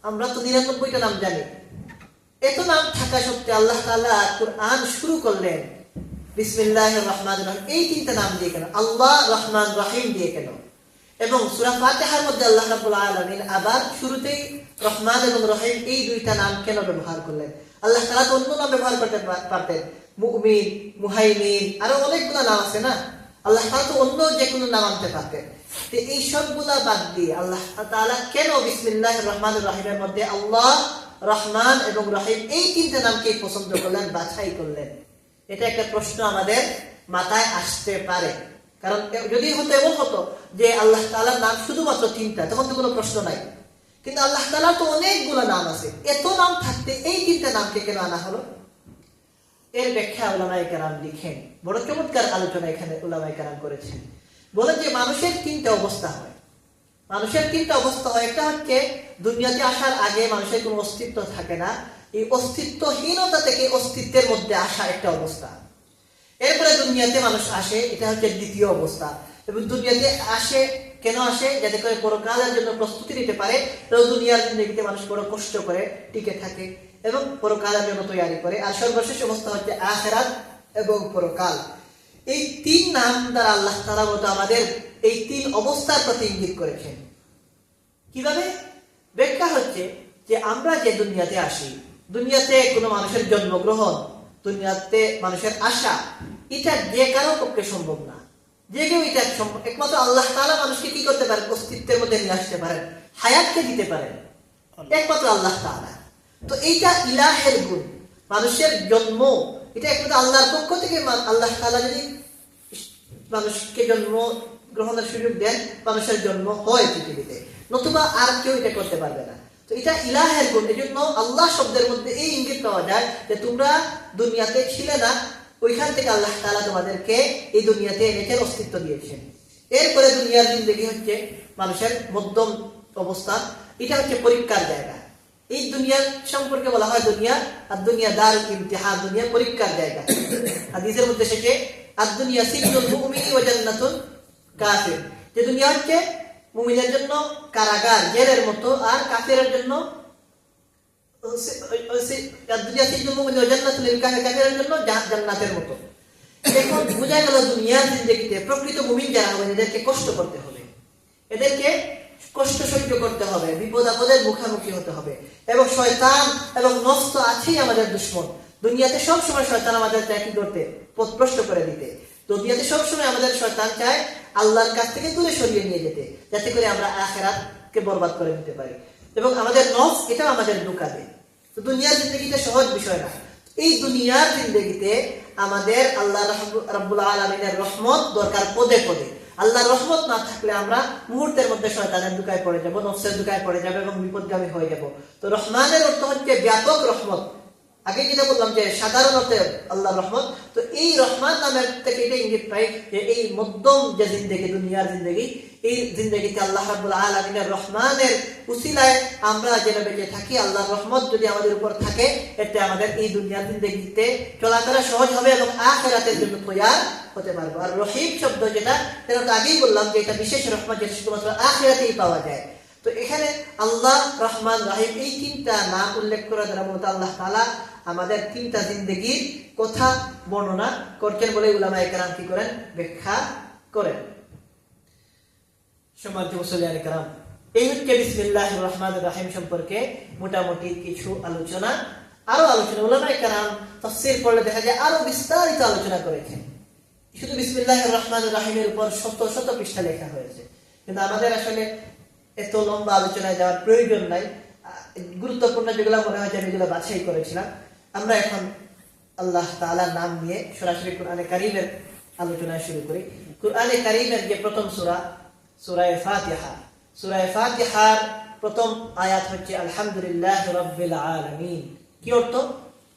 Speaker 2: আমরা তো 99টা নাম জানি, এত নাম থাকা সত্ত্বেও আল্লাহ তাআলা কুরআন শুরু করলেন বিসমিল্লাহির রহমানির রহিম এই তিনটা নাম দিয়ে কেন? আল্লাহ, রহমান, রহিম দিয়ে কেন? এবং সূরা ফাতিহার মধ্যে আল্লাহ রাব্বুল আলামিন আবার শুরুতেই রহমান এবং রহিম এই দুইটা নাম কেন ব্যবহার করলেন? আল্লাহ তাআলা তো অন্য নাম ব্যবহার করতে পারতেন, মুমিন, মুহাইমিন, আরো অনেকগুলো নাম আছে না? আল্লাহ তাআলা তো অন্য যে কোনো নাম আনতে পারতেন। তো এই সবগুলা বাদ দিয়ে আল্লাহ তাআলা কেন বিসমিল্লাহির রহমানির রহিমের মধ্যে আল্লাহ, রহমান এবং রহিম এই তিনটা নামকে পছন্দ করলেন, বাছাই করলেন? এটা একটা প্রশ্ন আমাদের মাথায় আসতে পারে। কারণ যদি হতো এমন হতো যে আল্লাহ তাআলার নাম শুধুমাত্র তিনটা, তখন তো কোনো প্রশ্ন নাই। কিন্তু আল্লাহ তাআলার তো অনেকগুলো নাম আছে, এত নাম থাকতে এই তিনটা নামকে কেন আনা হলো? এর ব্যাখ্যা উলামায়ে কেরাম লিখেন, বড় চমৎকার আলোচনা এখানে উলামায়ে কেরাম করেছেন। বলেন যে মানুষের তিনটা অবস্থা হয়, মানুষের তিনটা অবস্থা হয়। একটা হচ্ছে দুনিয়াতে আসার আগে মানুষের কোনো অস্তিত্ব থাকে না, এই অস্তিত্বহীনতা থেকে অস্তিত্বের মধ্যে আসা একটা অবস্থা। এরপরে দুনিয়াতে মানুষ আসে, এটা হচ্ছে দ্বিতীয় অবস্থা। এবং দুনিয়াতে আসে কেন আসে? যাতে করে পরকালের জন্য প্রস্তুতি নিতে পারে। দুনিয়ার জিন্দেগিতে মানুষ বড় কষ্ট করে টিকে থাকে। এবং পরকালের জন্য তৈরি করে, আর সর্বশেষ অবস্থা হচ্ছে আখিরাত এবং পরকাল। এই তিন নাম দ্বারা আল্লাহ তাআলা মতো আমাদের এই তিন অবস্থার প্রতি ইঙ্গিত করেছেন। কিভাবে? ব্যাখ্যা হচ্ছে যে আমরা যে দুনিয়াতে আসি, দুনিয়াতে কোনো মানুষের জন্মগ্রহণ, দুনিয়াতে মানুষের আসা, এটা যে কারো পক্ষে সম্ভব না। যে কেউ এটা একমাত্র আল্লাহ তাআলা মানুষকে কি করতে পারেন? অস্তিত্বের মধ্যে নিয়ে আসতে পারেন, হায়াতকে দিতে পারেন, একমাত্র আল্লাহ তাআলা। তো এইটা ইলাহের গুণ। মানুষের জন্ম এটা একমাত্র আল্লাহর পক্ষ থেকে। আল্লাহ তাআলা যদি মানুষকে জন্ম গ্রহণের সুযোগ দেন, মানুষের জন্ম হয় পৃথিবীতে, নতুবা আর কেউ এটা করতে পারবে না। তো এটা ইলাহের গুণ। এই জন্য আল্লাহ শব্দের মধ্যে এই ইঙ্গিত পাওয়া যায় যে তোমরা দুনিয়াতে ছিলে না, ওইখান থেকে আল্লাহ তাআলা তোমাদেরকে এই দুনিয়াতে এনেছেন, অস্তিত্ব দিয়েছেন। এরপরে দুনিয়ার জিন্দেগি হচ্ছে মানুষের মধ্যম অবস্থা, এটা হচ্ছে পরীক্ষার জায়গা। এই দুনিয়ার সম্পর্কে বলা হয় দুনিয়া আর দুনিয়া দারুল ইমতিহান, দুনিয়া পরীক্ষার জায়গা। হাদিসের মধ্যে এসেছে আদ-দুনিয়া সিজনুল মুমিনি ওয়া জান্নাতুল কাফির, যে দুনিয়া হচ্ছে মুমিনের জন্য কারাগার, জেলের মতো, আর কাফিরের জন্য দুনিয়া সিজনুল মুমিনি ওয়া জান্নাতুল কাফির, কাফিরের জন্য জান্নাতের মতো। এখন বোঝা গেল দুনিয়ার জিন্দেগিতে প্রকৃত মুমিন যারা হবে এদেরকে কষ্ট করতে হবে, এদেরকে কষ্ট সহ্য করতে হবে, বিপদ আপদের মুখোমুখি হতে হবে। এবং শয়তান এবং নফস তো আছেই আমাদের দুশমন। দুনিয়াতে সবসময় শয়তান আমাদের চায় কি করতে? পথভ্রষ্ট করে দিতে। দুনিয়াতে সবসময় আমাদের শয়তান চায় আল্লাহর কাছ থেকে দূরে সরিয়ে নিয়ে যেতে, যাতে করে আমরা আখিরাতকে বরবাদ করে দিতে পারি। এবং আমাদের নফস এটাও আমাদের ধোঁকা দেয়। তো দুনিয়ার জিন্দগিতে সহজ বিষয় না। এই দুনিয়ার জিন্দগিতে আমাদের আল্লাহ রাব্বুল আলামিনের রহমত দরকার পদে পদে। আল্লাহর রহমত না থাকলে আমরা মুহূর্তের মধ্যে শয়তানের ধোঁকায় পড়ে যাব, নফসের ধোঁকায় পড়ে যাব এবং বিপদগামী হয়ে যাব। তো রহমানের অর্থ হচ্ছে ব্যাপক রহমত। আগে যেটা বললাম যে সাধারণ অর্থে আল্লাহর রহমত, তো এই রহমান নামের থেকে এটা ইঙ্গিত পাই যে এই মধ্যম যে জিন্দেগি, দুনিয়ার জিন্দেগি, এই জিন্দেগিতে আল্লাহ রাব্বুল আলামিনের রহমানের উসিলায় আমরা যেটা বেঁচে থাকি, আল্লাহর রহমত যদি আমাদের উপর থাকে, এতে আমাদের এই দুনিয়ার জিন্দেগিতে চলাফেরা সহজ হবে এবং আখিরাতের জন্য তৈয়ার হতে পারবো। আর রহিম শব্দ যেটা তো আগেই বললাম যে এটা বিশেষ রহমত, যেটা শুধুমাত্র আখিরাতেই পাওয়া যায়। তো এখানে আল্লাহ, রহমান, রহিম এই তিনটা নাম উল্লেখ করা দ্বারা মূলত আল্লাহ তাআলা আমাদের তিনটা জিন্দেগির কথা বর্ণনা করছেন বলে উলামায়ে কেরাম কি করেন? ব্যাখ্যা করেন। সম্মানিত মুসল্লিয়ানে কেরাম, এই হচ্ছে বিসমিল্লাহির রহমানির রহিম সম্পর্কে মোটামুটি কিছু আলোচনা। আরো আলোচনা উলামায়ে কেরাম তাফসীর পড়লে দেখা যায় আরো বিস্তারিত আলোচনা করেছেন। শুধু বিসমিল্লাহির রহমানির রহিমের উপর শত শত পৃষ্ঠা লেখা হয়েছে, কিন্তু আমাদের আসলে এত লম্বা আলোচনায় যাওয়ার প্রয়োজন নাই। গুরুত্বপূর্ণ যেগুলো মনে হয় আমি এগুলো বাছাই করেছিলাম। আমরা এখন আল্লাহ তাআলার নাম নিয়ে সরাসরি কোরআনে কারীমের আলোচনা শুরু করি। কোরআনে কারীমের যে প্রথম সূরা, সূরা ফাতিহা, সূরা ফাতিহার প্রথম আয়াত হচ্ছে আলহামদুলিল্লাহি রাব্বিল আলামিন। কি অর্থ?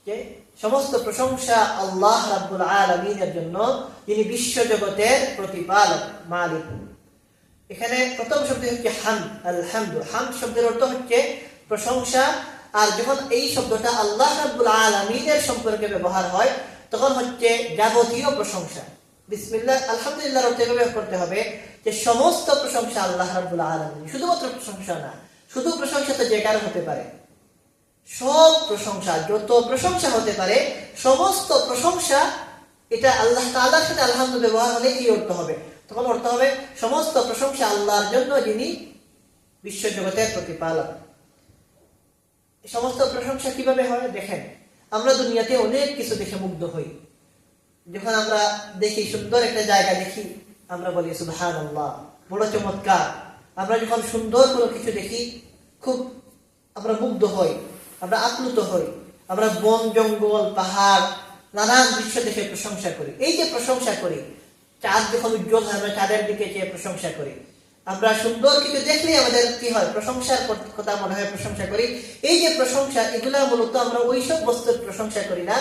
Speaker 2: যে সমস্ত প্রশংসা আল্লাহ রাব্বুল আলামিনের জন্য, যিনি বিশ্ব জগতের প্রতিপালক, মালিক। এখানে প্রথম শব্দ হচ্ছে হামদ, আলহামদু। হামদ শব্দের অর্থ হচ্ছে প্রশংসা। আর যখন এই শব্দটা আল্লাহ রাব্বুল আলামিনের সম্পর্কে ব্যবহার হয়, তখন হচ্ছে যাবতীয় প্রশংসা। বিসমিল্লাহ আলহামদুলিল্লাহর অর্থ ব্যবহার করতে হবে যে সমস্ত প্রশংসা আল্লাহ রাব্বুল আলামিন। শুধুমাত্র প্রশংসা না, শুধু প্রশংসা তো যে কারো হতে পারে, সব প্রশংসা, যত প্রশংসা হতে পারে সমস্ত প্রশংসা, এটা আল্লাহ তাআলার সাথে আলহামদু ব্যবহার হলে এই অর্থ হবে। তখন অর্থ হবে সমস্ত প্রশংসা আল্লাহর জন্য, যিনি বিশ্ব জগতের প্রতিপালক। সমস্ত প্রশংসা কিভাবে হয় দেখেন, আমরা দুনিয়াতে অনেক কিছু দেখে মুগ্ধ হই। যখন আমরা দেখি সুন্দর একটা জায়গা দেখি, আমরা বলি সুবহানাল্লাহ, বড় চমৎকার। আমরা যখন সুন্দর কোনো কিছু দেখি, খুব আমরা মুগ্ধ হই, আমরা আপ্লুত হই। আমরা বন জঙ্গল পাহাড় নানান দৃশ্য দেখে প্রশংসা করি। এই যে প্রশংসা করি, চাঁদ যখন উজ্জ্বল হয় আমরা চাঁদের দিকে চেয়ে প্রশংসা করি। আমরা সুন্দর কিছু দেখলেই আমাদের কি হয়? প্রশংসার কথা মনে হয়, প্রশংসা করি। এই যে প্রশংসা, এগুলা মূলত আমরা ওইসব বস্তুর প্রশংসা করি না,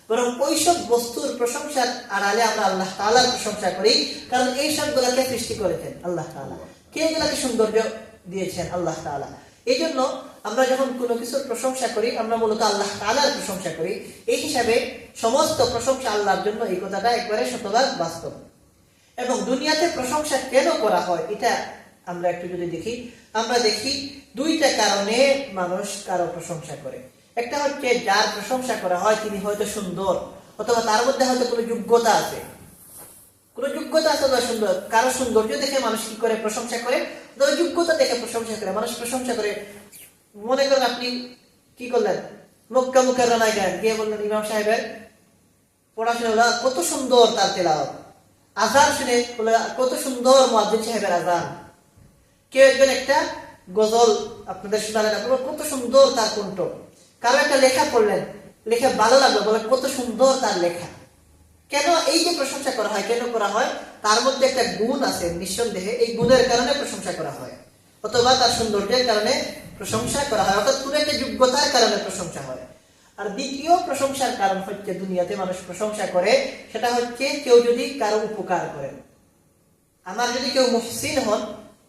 Speaker 2: বরং ওইসব বস্তুর প্রশংসার আড়ালে আমরা আল্লাহ তাআলার প্রশংসা করি। কারণ এই সবগুলাকে সৃষ্টি করেছেন আল্লাহ তাআলা, কে এগুলাকে সৌন্দর্য দিয়েছেন আল্লাহ তাআলা। এই জন্য আমরা যখন কোনো কিছুর প্রশংসা করি, আমরা মূলত আল্লাহ তাআলার প্রশংসা করি। এই হিসাবে সমস্ত প্রশংসা আল্লাহর জন্য, এই কথাটা একবারে শতভাগ বাস্তব। এবং দুনিয়াতে প্রশংসা কেন করা হয় এটা আমরা একটু যদি দেখি, আমরা দেখি দুইটা কারণে মানুষ কারো প্রশংসা করে। একটা হচ্ছে যার প্রশংসা করা হয় তিনি হয়তো সুন্দর, অথবা তার মধ্যে হয়তো কোনো যোগ্যতা আছে, অথবা সুন্দর। কারো সৌন্দর্য দেখে মানুষ কি করে প্রশংসা করে, অথবা যোগ্যতা দেখে প্রশংসা করে মানুষ প্রশংসা করে। মনে করেন আপনি কি করলেন, মক্কা মুকাররমায় গেলেন, গিয়ে বললেন ইমাম সাহেবের পড়াশোনা হলো কত সুন্দর, তার তেলাওয়াত, আজান শুনে বলে কত সুন্দর মুয়াজ্জিন সাহেবের আজান। কেউ একজন একটা গজল আপনাদের শোনালেন, আপনার কত সুন্দর তার কণ্ঠ। কারো একটা লেখা পড়লেন, লেখা ভালো লাগলো, বলে কত সুন্দর তার লেখা। কেন এই যে প্রশংসা করা হয়, কেন করা হয়? তার মধ্যে একটা গুণ আছে, নিঃসন্দেহে এই গুণের কারণে প্রশংসা করা হয়, অথবা তার সৌন্দর্যের কারণে প্রশংসা করা হয়, অর্থাৎ কোনো একটা যোগ্যতার কারণে প্রশংসা হয়। আর দ্বিতীয় প্রশংসার কারণ হচ্ছে, দুনিয়াতে মানুষ প্রশংসা করে, সেটা হচ্ছে কেউ যদি কারো উপকার করেন। আমার যদি কেউ মুহসিন হন,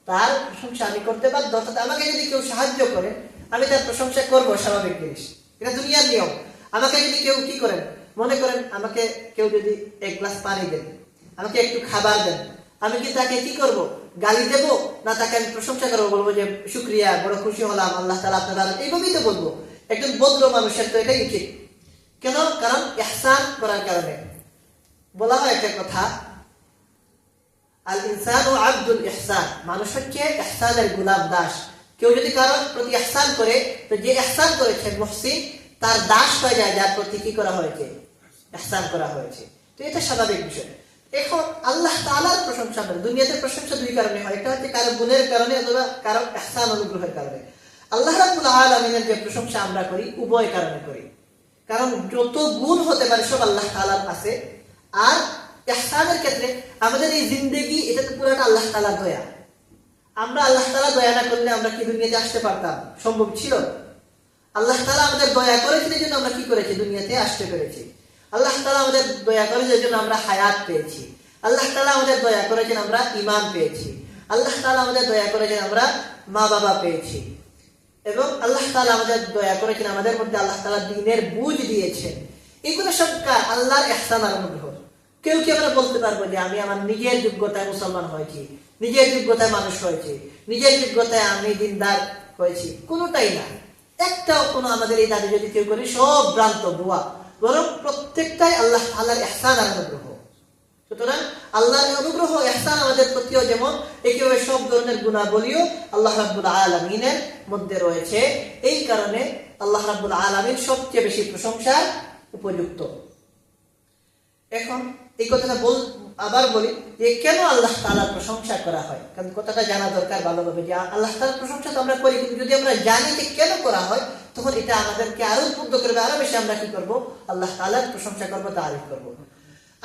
Speaker 2: তার প্রশংসা আমি করতে বাধ্য, অর্থাৎ আমাকে যদি কেউ সাহায্য করে আমি তার প্রশংসা করবো, স্বাভাবিক জিনিস, এটা দুনিয়ার নিয়ম। আমাকে যদি কেউ কি করেন, মনে করেন আমাকে কেউ যদি এক গ্লাস পানি দেন, আমাকে একটু খাবার দেন, আমি কি তাকে কি করব, গালি দেব, না তাকে আমি প্রশংসা করবো, বলবো যে শুকরিয়া, বড় খুশি হলাম, আল্লাহ তাআলা আপনার, এইভাবেই তো বলবো। একজন ভদ্র মানুষের তো এটাই উচিত। কেন? কারণ ইহসান করার কারণে। বলা হয় একটা কথা, আল ইনসানু আব্দুল ইহসান, মানুষ হচ্ছে ইহসানের গোলাম, দাস। কেউ যদি কারোর প্রতি ইহসান করে, তো যে ইহসান করেছে মুহসিন, তার দাস হয়ে যায় যার প্রতি কি করা হয়েছে, ইহসান করা হয়েছে। তো এটা স্বাভাবিক বিষয়। এখন আল্লাহ তাআলার প্রশংসা, দুনিয়াতে প্রশংসা দুই কারণে হয়, একটা হচ্ছে কারো গুণের কারণে, অথবা কারো ইহসান অনুগ্রহের কারণে। আল্লাহ রাব্বুল আলামিনের যে প্রশংসা আমরা করি, উভয় কারণে করি। কারণ যত গুণ হতে পারে সব আল্লাহ তাআলার আছে। আর ইহসানের ক্ষেত্রে আমাদের এই জিন্দেগি, এটা তো পুরোটা আল্লাহ তাআলার দয়া। আমরা আল্লাহ তাআলা দয়া না করলে আমরা কি দুনিয়াতে আসতে পারতাম? সম্ভব ছিল? আল্লাহ তাআলা আমাদের দয়া করেছেন, এই জন্য আমরা কি করেছি, দুনিয়াতে আসতে পেরেছি। আল্লাহ তাআলা আমাদের দয়া করেছেন, এই জন্য আমরা হায়াত পেয়েছি। আল্লাহ তাআলা আমাদের দয়া করেছেন, আমরা ঈমান পেয়েছি। আল্লাহ তাআলা আমাদের দয়া করেছেন, আমরা মা বাবা পেয়েছি। এবং আল্লাহ তাআলা আমাদের দয়া করেছেন, আমাদের মধ্যে আল্লাহ তাআলা দ্বীনের বুঝ দিয়েছেন। এগুলো সব আল্লাহর ইহসান আর অনুগ্রহ। কেউ কি আমরা বলতে পারবো যে আমি আমার নিজের যোগ্যতায় মুসলমান হয়েছি, নিজের যোগ্যতায় মানুষ হয়েছি, নিজের যোগ্যতায় আমি দিনদার হয়েছি? কোনোটাই না। একটাও কোনো আমাদের এই দাবি যদি কেউ করি, সব ভ্রান্ত, ভুয়া। বরং প্রত্যেকটাই আল্লাহ তাআলার ইহসান আর অনুগ্রহ। সুতরাং আল্লাহর অনুগ্রহ, ইহসান আমাদের প্রতিও যেমন, একইভাবে সব ধরনের গুণাবলীও আল্লাহ রাব্বুল আলামিনের মধ্যে রয়েছে। এই কারণে আল্লাহ রাব্বুল আলামিন সবচেয়ে বেশি প্রশংসার উপযুক্ত। এখন এই কথাটা আবার বলি যে কেন আল্লাহ তাআলার প্রশংসা করা হয়, কারণ কথাটা জানা দরকার ভালোভাবে, যে আল্লাহ তাআলার প্রশংসা তো আমরা করি, কিন্তু যদি আমরা জানি যে কেন করা হয়, তখন এটা আমাদেরকে আরো উদ্বুদ্ধ করবে, আরো বেশি আমরা কি করব, আল্লাহ তাআলার প্রশংসা করবো, তারিফ করবো।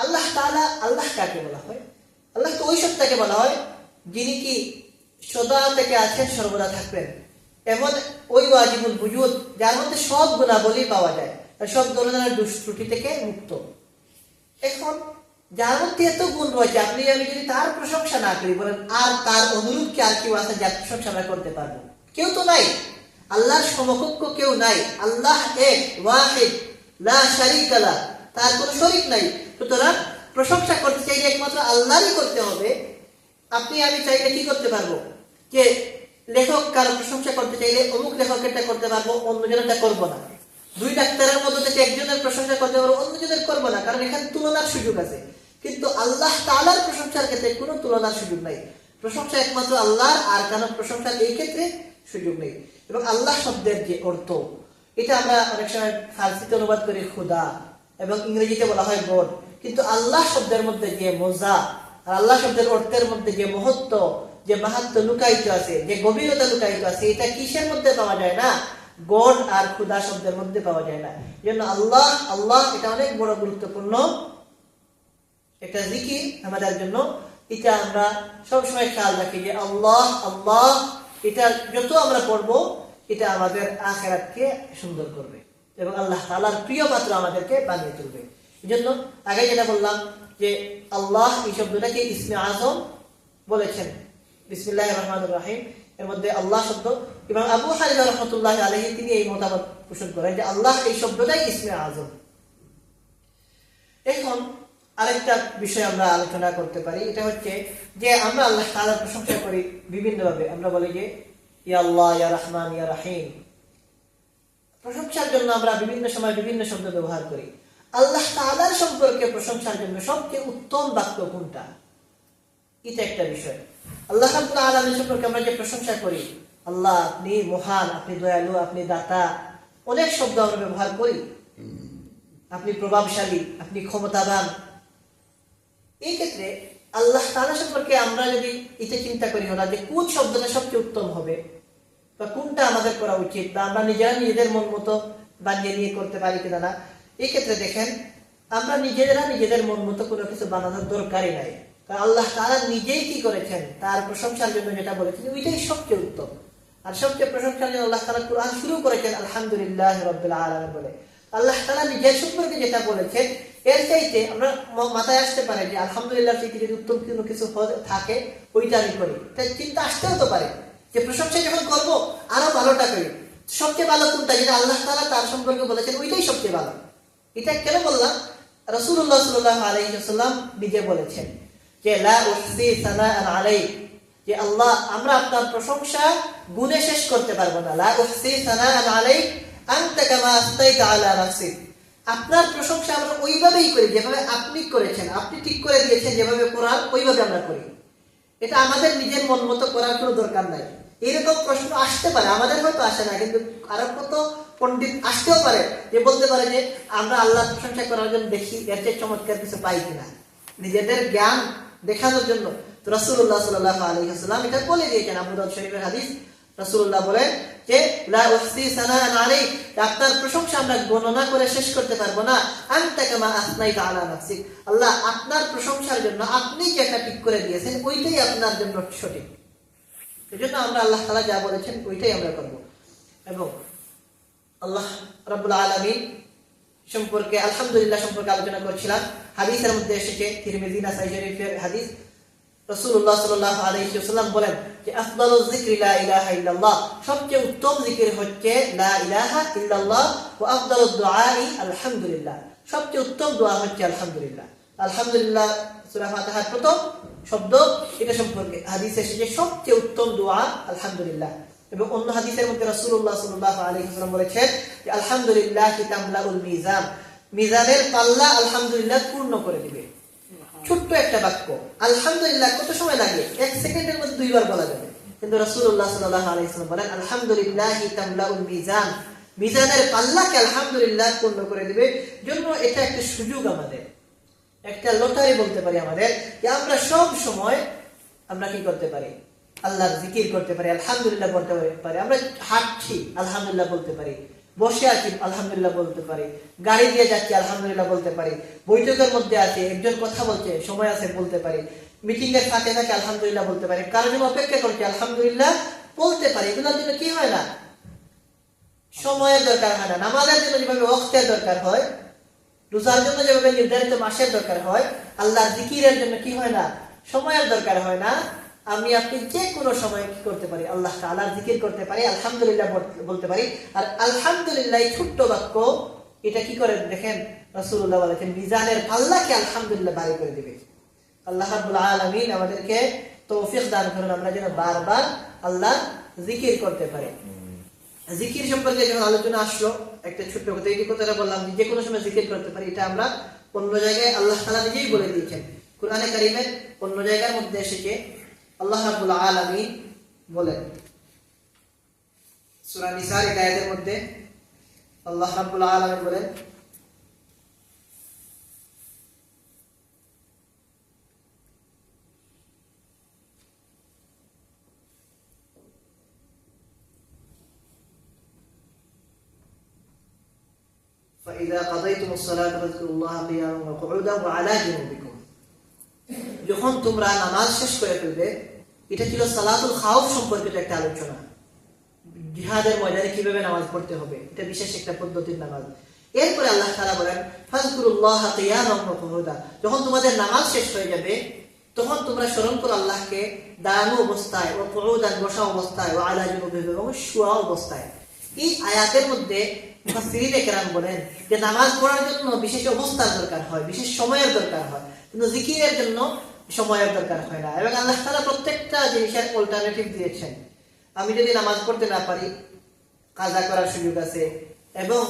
Speaker 2: আল্লাহ তাআলা, আল্লাহ কাকে বলা হয়? আল্লাহ তো ওই সত্তাকে বলা হয় যিনি কি সদা থেকে আছেন, সর্বদা থাকবেন। এমন ওই ওয়াজিবুল বুজুদ, যার মধ্যে সব গুণাবলী পাওয়া যায়, সব ধরনের দোষ ত্রুটি থেকে মুক্ত। এখন যার মধ্যে এত গুণ রয়েছে, আপনি আমি যদি তার প্রশংসা না করি, বলেন আর তার অনুরূপ কি আর কেউ আছে যার প্রশংসা আমরা করতে পারবো? কেউ তো নাই। আল্লাহর সমকক্ষ কেউ নাই। আল্লাহ এক, ওয়াহিদ, লা শারীকা লাহ, তার কোনো শরীক নাই। সুতরাং প্রশংসা করতে চাইলে একমাত্র আল্লাহরই করতে হবে। আপনি আমি চাইলে কি করতে পারবো, যে লেখক কারো প্রশংসা করতে চাইলে অমুক লেখকেরটা করতে পারবো, অন্যজনেরটা করবো না। দুই ডাক্তারের মধ্যে থেকে একজনের প্রশংসা করতে পারবো, অন্যজনের করবো না, কারণ এখানে তুলনার সুযোগ আছে। কিন্তু আল্লাহ তাআলার প্রশংসার ক্ষেত্রে কোনো তুলনার সুযোগ নাই। প্রশংসা একমাত্র আল্লাহর, আর কারো প্রশংসার এই ক্ষেত্রে সুযোগ নেই। এবং আল্লাহ শব্দের যে অর্থ, এটা আমরা অনেক সময় ফার্সিতে অনুবাদ করি খুদা, এবং ইংরেজিতে বলা হয় গড। কিন্তু আল্লাহ শব্দের মধ্যে যে মজা, আর আল্লাহ শব্দের অর্থের মধ্যে যে মহত্ব, যে মাহাত্ম্য লুকায়িত আছে, যে গভীরতা লুকায়িত আছে, এটা কিসের মধ্যে পাওয়া যায় না? গড আর খুদা শব্দের মধ্যে পাওয়া যায় না। এই জন্য আল্লাহ, আল্লাহ এটা অনেক বড় গুরুত্বপূর্ণ একটা জিকির আমাদের জন্য। এটা আমরা সবসময় খেয়াল রাখি যে আল্লাহ, আল্লাহ, এটা যত আমরা পড়বো, এটা আমাদের আখিরাতকে সুন্দর করবে এবং আল্লাহ তাআলার প্রিয় পাত্র আমাদেরকে বানিয়ে তুলবে। এই জন্য আগে যেটা বললাম যে আল্লাহ এই শব্দটাকে ইসমে আজম বলেছেন। বিসমিল্লাহির রহমানির রহিম এর মধ্যে আল্লাহ শব্দ, ইমাম আবু হানিফা রাহমাতুল্লাহি আলাইহি তিনি এই মতামত পোষণ করেন যে আল্লাহ এই শব্দটাই ইসমে আজম। এখন আরেকটা বিষয় আমরা আলোচনা করতে পারি, এটা হচ্ছে যে আমরা আল্লাহ তাআলার প্রশংসা করি বিভিন্নভাবে। আমরা বলি যে ইয়া আল্লাহ, ইয়া রহমান, ইয়া রহিম। প্রশংসার জন্য আমরা বিভিন্ন সময় বিভিন্ন শব্দ ব্যবহার করি। আল্লাহ তাআলার সম্পর্কে প্রশংসার জন্য সবচেয়ে উত্তম বাক্য কোনটা, এটা একটা বিষয়। আল্লাহ রাব্বুল আলামিন সম্পর্কে আমরা যে প্রশংসা করি, আল্লাহ আপনি মহান, আপনি দয়ালু, আপনি দাতা, অনেক শব্দ আমরা ব্যবহার করি, আপনি প্রভাবশালী, আপনি ক্ষমতাবান। এই ক্ষেত্রে আল্লাহ তাআলা সম্পর্কে আমরা যদি এটা চিন্তা করি না যে কোন শব্দটা সবচেয়ে উত্তম হবে বা কোনটা আমাদের করা উচিত, বা আমরা নিজেরা নিজেদের মন মতো বানিয়ে নিয়ে করতে পারি কিনা না, এই ক্ষেত্রে দেখেন আমরা নিজেরা নিজেদের মন মতো কোনো কিছু বানানোর দরকারই নাই। কারণ আল্লাহ তাআলা নিজেই কি করেছেন, তার প্রশংসার জন্য যেটা বলেছেন ওইটাই সবচেয়ে উত্তম। আর সবচেয়ে প্রশংসার জন্য আল্লাহ তাআলা কুরআন শুরু করেছেন আলহামদুলিল্লাহ রাব্বিল আলামিন বলে। আল্লাহ তাআলা নিজের সম্পর্কে যেটা বলেছেন এর চাইতে আমরা মাথায় আসতে পারে যে আলহামদুলিল্লাহ চাইতে যদি উত্তম কোনো কিছু থাকে ওইটা আমি করি, তাই চিন্তা আসতেও তো পারে যে প্রশংসা যখন করবো আরো ভালোটা করি। সবচেয়ে ভালো কোনটা, যেটা আল্লাহ তাআলা তার সম্পর্কে বলেছেন ওইটাই সবচেয়ে ভালো। এটা কেন বললাম, রাসূলুল্লাহ সাল্লাল্লাহু আলাইহি ওয়াসাল্লাম নিজে বলেছেন যে লা উহসি সানাআন আলাইক, যে আল্লাহ আমরা আপনার প্রশংসা গুণে শেষ করতে পারবো না। লা উহসি সানাআন আলাইক আনতা কামা আসতাইতা আলা নাফসিক, আপনার প্রশংসা আমরা ওইভাবেই করি যেভাবে আপনি করেছেন, আপনি ঠিক করে দিয়েছেন যেভাবে কোরআন ওইভাবে আমরা করি। এটা আমাদের নিজের মন মতো করার কোনো দরকার নাই। এরকম প্রশ্ন আসতে পারে, আমাদের হয়তো আসে না, কিন্তু আরো কত পণ্ডিত আসতেও পারে যে বলতে পারে যে আমরা আল্লাহ প্রশংসা করার জন্য দেখি এর চেয়ে চমৎকার কিছু পাই কিনা, নিজেদের জ্ঞান দেখানোর জন্য। তো রাসূলুল্লাহ সাল্লাল্লাহু আলাইহি ওয়াসাল্লাম এটা বলে দিয়েছেন, আবু দাউদ শরীফের হাদিস, রাসূলুল্লাহ বলেন যে লা উহসি সানাআন আলাইক, আপনার প্রশংসা আমরা গণনা করে শেষ করতে পারবো না। আনতা কামা আসনাইতা আলা নাফসিক, আল্লাহ আপনার প্রশংসার জন্য আপনি যেটা ঠিক করে দিয়েছেন ওইটাই আপনার জন্য সঠিক। এজন্য আমরা আল্লাহ তাআলা যা বলেছেন ওইটাই আমরা করব। এবং আল্লাহ রাব্বুল আলামিন সম্পর্কে আলহামদুলিল্লাহ সম্পর্কে আলোচনা করছিলাম। হাদিসের মধ্যে এসেছে, তিরমিজি নাসাই শরীফের হাদিস, রাসূলুল্লাহ সাল্লাল্লাহু আলাইহি ওয়াসাল্লাম বলেন যে আফদালুয যিকরি লা ইলাহা ইল্লাল্লাহ, সবচেয়ে উত্তম জিকির হচ্ছে লা ইলাহা ইল্লাল্লাহ, ওয়া আফদালুদ দুআই আলহামদুলিল্লাহ, সবচেয়ে উত্তম দোয়া হচ্ছে আলহামদুলিল্লাহ। আলহামদুলিল্লাহ সূরা ফাতিহার প্রথম শব্দ, এটা সম্পর্কে হাদিসে এসেছে সবচেয়ে উত্তম দোয়া আলহামদুলিল্লাহ। এবং অন্য হাদিসের মধ্যে রাসূলুল্লাহ সাল্লাল্লাহু আলাইহি ওয়াসাল্লাম বলেছেন যে আলহামদুলিল্লাহ তামলাউল মিজান, মিজানের পাল্লা আলহামদুলিল্লাহ পূর্ণ করে দিবে। ছোট্ট একটা বাক্য আলহামদুলিল্লাহ, কত সময় লাগে, 1 সেকেন্ডের মধ্যে 2 বার বলা যাবে, কিন্তু রাসূলুল্লাহ সাল্লাল্লাহু আলাইহি ওয়াসাল্লাম বলেন আলহামদুলিল্লাহ তামলাউল মিজান, মিজানের পাল্লাকে আলহামদুলিল্লাহ পূর্ণ করে দিবে। জন্য এটা একটা সুযোগ, আমাদের একটা লটারি বলতে পারি আমাদের, যে আমরা সব সময় আমরা কি করতে পারি, আল্লাহর জিকির করতে পারি, আলহামদুলিল্লাহ বলতে পারি। আমরা হাঁটছি আলহামদুলিল্লাহ বলতে পারি, বসে আছি আলহামদুলিল্লাহ বলতে পারি, গাড়ি দিয়ে যাচ্ছি আলহামদুলিল্লাহ বলতে পারি, বৈঠকের মধ্যে আছে একজন কথা বলছে সময় আছে বলতে পারি, মিটিং এর ফাঁকে থাকে আলহামদুলিল্লাহ বলতে পারি, কারোর জন্য অপেক্ষা করছে আলহামদুলিল্লাহ বলতে পারি। এগুলোর জন্য কি হয় না, সময়ের দরকার হয় না। নামাজের জন্য যেভাবে ওয়াক্তের দরকার হয়, রোজার জন্য যেভাবে নির্ধারিত মাসের দরকার হয়, আল্লাহর জিকিরের জন্য কি হয় না, সময়ের দরকার হয় না। আমি আপনি যে কোনো সময় কি করতে পারি, আল্লাহ তাআলার জিকির করতে পারি, আলহামদুলিল্লাহ বলতে পারি। আর আলহামদুলিল্লাহ ছোট্ট বাক্য, এটা কি করে দেখেন, রাসূলুল্লাহ বলেছেন মিজানের পাল্লাকে আলহামদুলিল্লাহ ভারী করে দিবে। আল্লাহ রাব্বুল আলামিন আমাদেরকে তৌফিক দান করুন, আমরা যেন বারবার আল্লাহ জিকির করতে পারি। জিকির সম্পর্কে যখন আলোচনা আসলো, একটা ছোট্ট কথা, এই কথাটা বললাম যে কোনো সময় জিকির করতে পারি, এটা আমরা অন্য জায়গায় আল্লাহ তাআলা নিজেই বলে দিয়েছেন। কুরআনে কারীমের অন্য জায়গার মধ্যে এসেছে, আল্লাহ রাব্বুল আলামিন বলেন সূরা নিসার এর আয়াতের মধ্যে, আল্লাহ রাব্বুল আলামিন বলেন فإذا قضيتم الصلاة فاذكروا الله قياما وقعودا وعلى جنوبكم, যখন তোমরা নামাজ শেষ করে ফেলবে। এটা ছিল সালাতুল খাউফ সম্পর্কিত একটা আলোচনা, জিহাদের ময়দানে কিভাবে নামাজ পড়তে হবে, এটা বিশেষ একটা পদ্ধতির নামাজ। এরপরে আল্লাহ তাআলা বলেন ফাযকুরুল্লাহ কিয়ামান ওয়া কুউদা, যখন তোমাদের নামাজ শেষ হয়ে যাবে তখন তোমরা স্মরণ করো আল্লাহকে দাঁড়ানো অবস্থায়, ও কুউদান বসা অবস্থায়, ও আলা জুনুবিহিম এবং শোয়া অবস্থায়। এই আয়াতের মধ্যে মুফাসসিরিনে কেরাম বলেন যে নামাজ পড়ার জন্য বিশেষ অবস্থার দরকার হয়, বিশেষ সময়ের দরকার হয়, কিন্তু জিকিরের জন্য সময়ের দরকার হয় না। এবং আল্লাহ তাআলা প্রত্যেকটা জিনিসের অল্টারনেটিভ দিয়েছেন। আমি যদি নামাজ পড়তে না পারি, কাজা করার সুযোগ আছে, এবং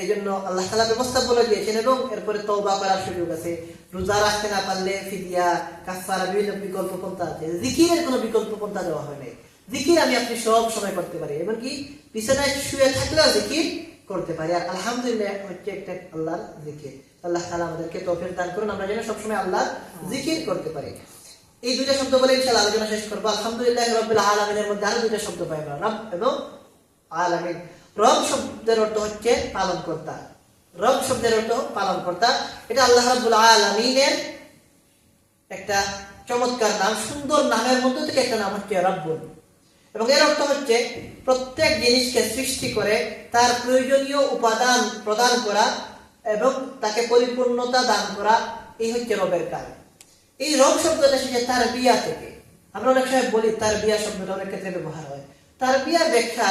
Speaker 2: এই জন্য আল্লাহ তাআলা ব্যবস্থা বলে দিয়েছেন, এবং এরপরে তওবা করার সুযোগ আছে। রোজা রাখতে না পারলে ফিদিয়া, কাফারা, বিভিন্ন বিকল্প পন্থা আছে। জিকিরের কোনো বিকল্প পন্থা দেওয়া হয় নাই। জিকির আপনি সব সময় করতে পারি, এমনকি বিছানায় শুয়ে থাকলেও জিকির করতে পারি। আর আলহামদুলিল্লাহ হচ্ছে একটা আল্লাহর জিকির। আল্লাহ তাআলা আমাদেরকে তৌফিক দান করুন, আমরা যেন সবসময় আল্লাহর জিকির করতে পারি। এই দুইটা শব্দ বলে ইনশাআল্লাহ আলোচনা শেষ করবো। আলহামদুলিল্লাহ রাব্বিল আলামিনের মধ্যে আরো দুইটা শব্দ পাই আমরা, রব এবং আলামিন। রব শব্দের অর্থ হচ্ছে পালন কর্তা। রব শব্দের অর্থ পালন কর্তা। এটা আল্লাহ রাব্বুল আলামিনের একটা চমৎকার নাম, সুন্দর নামের মধ্যে থেকে একটা নাম হচ্ছে রব্বুল। এবং এর অর্থ হচ্ছে প্রত্যেক জিনিসকে সৃষ্টি করে তার প্রয়োজনীয় উপাদান প্রদান করা এবং তাকে পরিপূর্ণতা দান করা, এই হচ্ছে রবের কাজ। এই রব শব্দটা এসেছে তার বিয়া থেকে। আমরা অনেক সময় বলি তার বিয়া শব্দটা অনেক ক্ষেত্রে ব্যবহার হয়। তার বিয়ার ব্যাখ্যা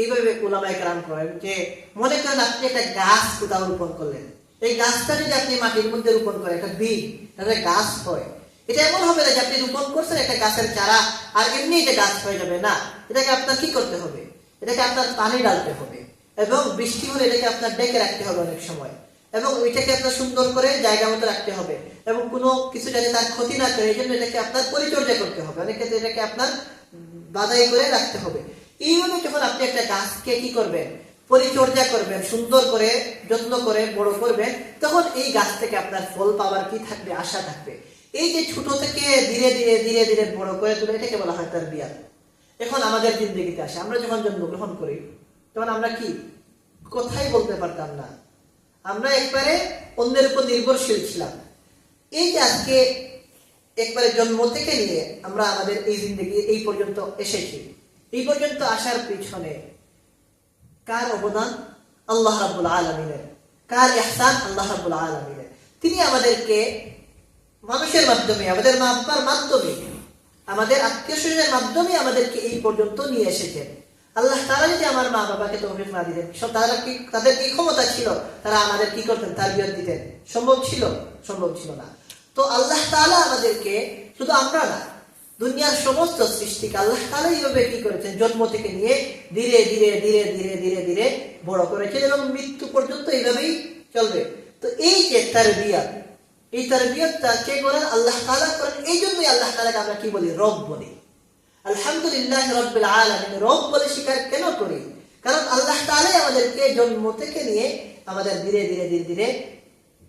Speaker 2: এইভাবে উলামায়ে কেরাম করেন যে, মনে করেন আপনি একটা গাছ কোথাও রোপণ করলেন, এই গাছটা যদি আপনি মাটির মধ্যে রোপণ করেন, একটা বীজ, তাহলে গাছ হয়। এটা এমন হবে না যে আপনি রোপণ করছেন একটা গাছের চারা আর এমনি এটা গাছ হয়ে যাবে না। এটাকে আপনার কি করতে হবে? এটাকে আপনার পানি ডালতে হবে, এবং বৃষ্টি হলে এটাকে আপনার ডেকে রাখতে হবে অনেক সময়, এবং ওইটাকে আপনার সুন্দর করে জায়গা মতো রাখতে হবে, এবং কোনো কিছু যাতে তার ক্ষতি না করে এই জন্য এটাকে আপনার পরিচর্যা করতে হবে। অনেক ক্ষেত্রে এটাকে আপনার বাধাই করে রাখতে হবে। এইভাবে যখন আপনি একটা গাছকে কি করবেন, পরিচর্যা করবেন, সুন্দর করে যত্ন করে বড় করবেন, তখন এই গাছ থেকে আপনার ফল পাওয়ার কি থাকবে, আশা থাকবে। এই যে ছোট থেকে ধীরে ধীরে ধীরে ধীরে বড় করে তোলে, এটাকে বলা হয় তারবিয়াত। এখন আমাদের জিন্দেগিতে আসে, আমরা যখন জন্মগ্রহণ করি তখন আমরা কি কথাই বলতে পারতাম না, আমরা একবারে অন্যের উপর নির্ভরশীল ছিলাম। এই যে আজকে একবারে জন্ম থেকে নিয়ে আমরা আমাদের এই জিন্দেগি এই পর্যন্ত এসেছি, এই পর্যন্ত আসার পিছনে কার অবদান? আল্লাহ রাব্বুল আলামিনের। কার ইহসান? আল্লাহ রাব্বুল আলামিনের। তিনি আমাদেরকে মানুষের মাধ্যমে, আমাদের মা বাবার মাধ্যমে, আমাদের আত্মীয় স্বজনের মাধ্যমে আমাদেরকে এই পর্যন্ত নিয়ে এসেছেন। আল্লাহ তাআলা যদি আমার মা বাবাকে তৌফিক না দিতেন, তাদের কি ক্ষমতা ছিল তারা আমাদের কি করতেন, তারবিয়ত দিতেন? সম্ভব ছিল? সম্ভব ছিল না। তো আল্লাহ তাআলা আমাদেরকে, শুধু আমরা না, দুনিয়ার সমস্ত সৃষ্টিকে আল্লাহ তাআলা এইভাবে কি করেছেন, জন্ম থেকে নিয়ে ধীরে ধীরে ধীরে ধীরে ধীরে ধীরে বড় করেছেন, এবং মৃত্যু পর্যন্ত এইভাবেই চলবে। তো এই যে তারবিয়ত, এই তারবিয়তটা কে করেন? আল্লাহ তাআলা করেন। এই জন্যই আল্লাহ তাআলাকে আমরা কি বলি? রব বলি। আলহামদুলিল্লাহ রাব্বিল আলামিন। রব বলে স্বীকার কেন করি? কারণ আল্লাহ তাআলাই আমাদেরকে জন্ম থেকে নিয়ে আমাদের ধীরে ধীরে ধীরে ধীরে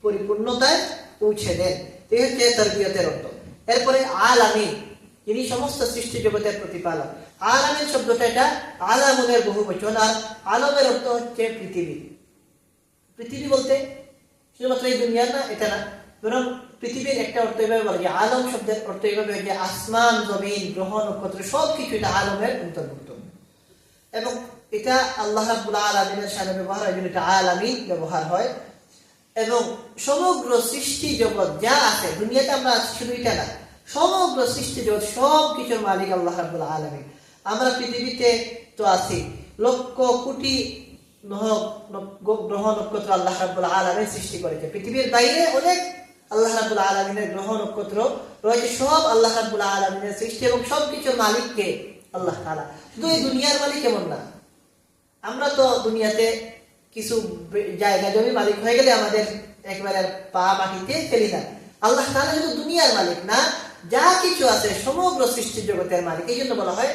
Speaker 2: পরিপূর্ণতায় পৌঁছে দেন। এই হচ্ছে তারবিয়তের অর্থ। এরপরে আলামিন, যিনি সমস্ত সৃষ্টি জগতের প্রতিপালক। আলামিন শব্দটা এটা আলামুনের বহুবচন, আর আলমের অর্থ হচ্ছে পৃথিবী। পৃথিবী বলতে শুধুমাত্র এই দুনিয়ার না, এটা না, বরং পৃথিবীর একটা অর্থ এভাবে বলা যায়, আলম শব্দের অর্থ এভাবে যে আসমান, জমিন, গ্রহ, নক্ষত্র সবকিছু এটা আলমের অন্তর্ভুক্ত। এবং এটা আল্লাহ রাব্বুল আলামিনের সাথে ব্যবহার হয়, এটা আলামিন ব্যবহার হয়। এবং সমগ্র সৃষ্টি জগৎ যা আছে দুনিয়াতে, আমরা শুধু এটা না, সমগ্র সৃষ্টি জগৎ সব কিছুর মালিক আল্লাহ রাব্বুল আলামিন। আমরা পৃথিবীতে তো আছি, লক্ষ কোটি গ্রহ নক্ষত্র আল্লাহ রাব্বুল আলামিন সৃষ্টি করেছে। পৃথিবীর বাইরে অনেক আল্লাহ রাব্বুল আলামিনের গ্রহ নক্ষত্র রয়েছে, সব আল্লাহ রাব্বুল আলামিনের সৃষ্টি, এবং সব কিছুর মালিক কে? আল্লাহ তাআলা। শুধু এই দুনিয়ার মালিক এমন না, আমরা তো দুনিয়াতে কিছু জায়গা জমি মালিক হয়ে গেলে আমাদের একবারে পা মাটিতে ফেলি না। আল্লাহ তাআলা শুধু দুনিয়ার মালিক না, যা কিছু আছে সমগ্র সৃষ্টি জগতের মালিক। এই জন্য বলা হয়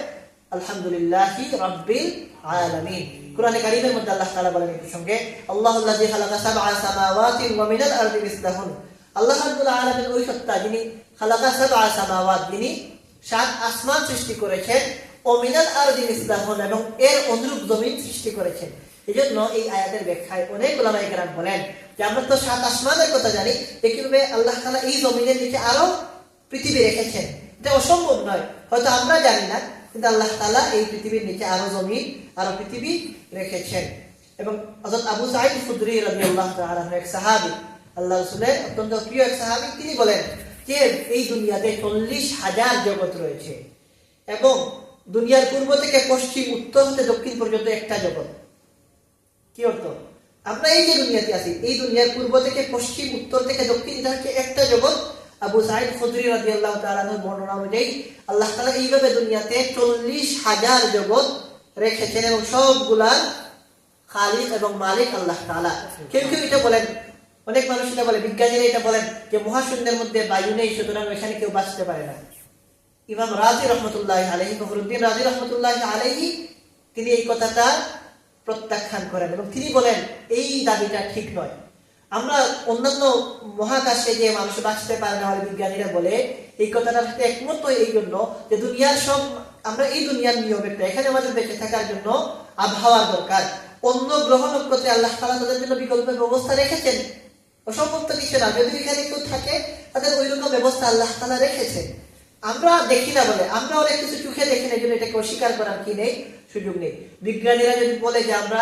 Speaker 2: আলহামদুলিল্লাহি রাব্বিল আলামিন। কোরআনে কারীমের মধ্যে আল্লাহ তাআলা বলেন এই প্রসঙ্গে, আল্লাহুল্লাযী খালাকা সাবআ সামাওয়াতি ওয়া মিনাল আরদি মিসলাহুন। আল্লাহ রাব্বুল আলামিন ওই সত্তা যিনি খালাকা সাবআ সামাওয়াত, যিনি 7 আসমান সৃষ্টি করেছেন, ও মিনাল আরদি মিসলাহুন, এবং এর অনুরূপ জমিন সৃষ্টি করেছেন। এজন্য এই আয়াতের ব্যাখ্যায় অনেক উলামায়ে কেরাম বলেন যে আমরা তো 7 আসমানের কথা জানি, কিভাবে আল্লাহ তাআলা এই জমিনের নিচে আরো পৃথিবী রেখেছেন এটা অসম্ভব নয়, হয়তো আমরা জানি না, কিন্তু আল্লাহ তাআলা এই পৃথিবীর নিচে আরো জমিন, আরো পৃথিবী রেখেছেন। এবং হযরত আবু সাঈদ খুদরী রাদিয়াল্লাহু তাআলা এক সাহাবী, আল্লাহর রাসূলের অত্যন্ত প্রিয় এক সাহাবী, তিনি বলেন যে এই দুনিয়াতে 40,000 জগৎ রয়েছে, এবং দুনিয়ার পূর্ব থেকে পশ্চিম, উত্তর হতে দক্ষিণ পর্যন্ত একটা জগৎ। কি অর্থ? আমরা এই যে দুনিয়াতে আছি, এই দুনিয়ার পূর্ব থেকে পশ্চিম, উত্তর থেকে দক্ষিণ, এটা হচ্ছে একটা জগৎ। আবু সাঈদ খুদরী রাদিয়াল্লাহু তাআলা এর বর্ণনা অনুযায়ী আল্লাহ তাআলা এইভাবে দুনিয়াতে 40,000 জগৎ রেখেছেন, এবং সবগুলা খালিক এবং মালিক আল্লাহ তাআলা। কেউ কেউ এটা বলেন, অনেক মানুষ এটা বলে, বিজ্ঞানীরা এটা বলেন যে মহাশূন্যের মধ্যে বায়ু নেই, সুতরাং এখানে কেউ বাঁচতে পারে না। ইমাম রাজি রহমতুল্লাহ আলাইহি, ফখরুদ্দিন রাজি রহমতুল্লাহ আলাইহি, তিনি এই কথাটা প্রত্যাখ্যান করেন এবং তিনি বলেন এই দাবিটা ঠিক নয়। আমরা অন্যান্য মহাকাশে যে মানুষ বাঁচতে পারে না, বিজ্ঞানীরা বলে এই কথাটার সাথে একমত এই জন্য যে দুনিয়ার সব, আমরা এই দুনিয়ার নিয়ম একটা, এখানে আমাদের বেঁচে থাকার জন্য আবহাওয়ার দরকার। অন্য গ্রহ নক্ষত্রে আল্লাহ তাআলা তাদের জন্য বিকল্প ব্যবস্থা রেখেছেন, অসম্ভব কিছু না। যদি এখানে কেউ থাকে তাদের ওই রকম ব্যবস্থা আল্লাহ তাআলা রেখেছেন। আমরা দেখি না বলে, আমরা অনেক কিছু চোখে দেখি না, এই জন্য এটাকে অস্বীকার করার কি নেই, সুযোগ নেই। বিজ্ঞানীরা যদি বলে যে আমরা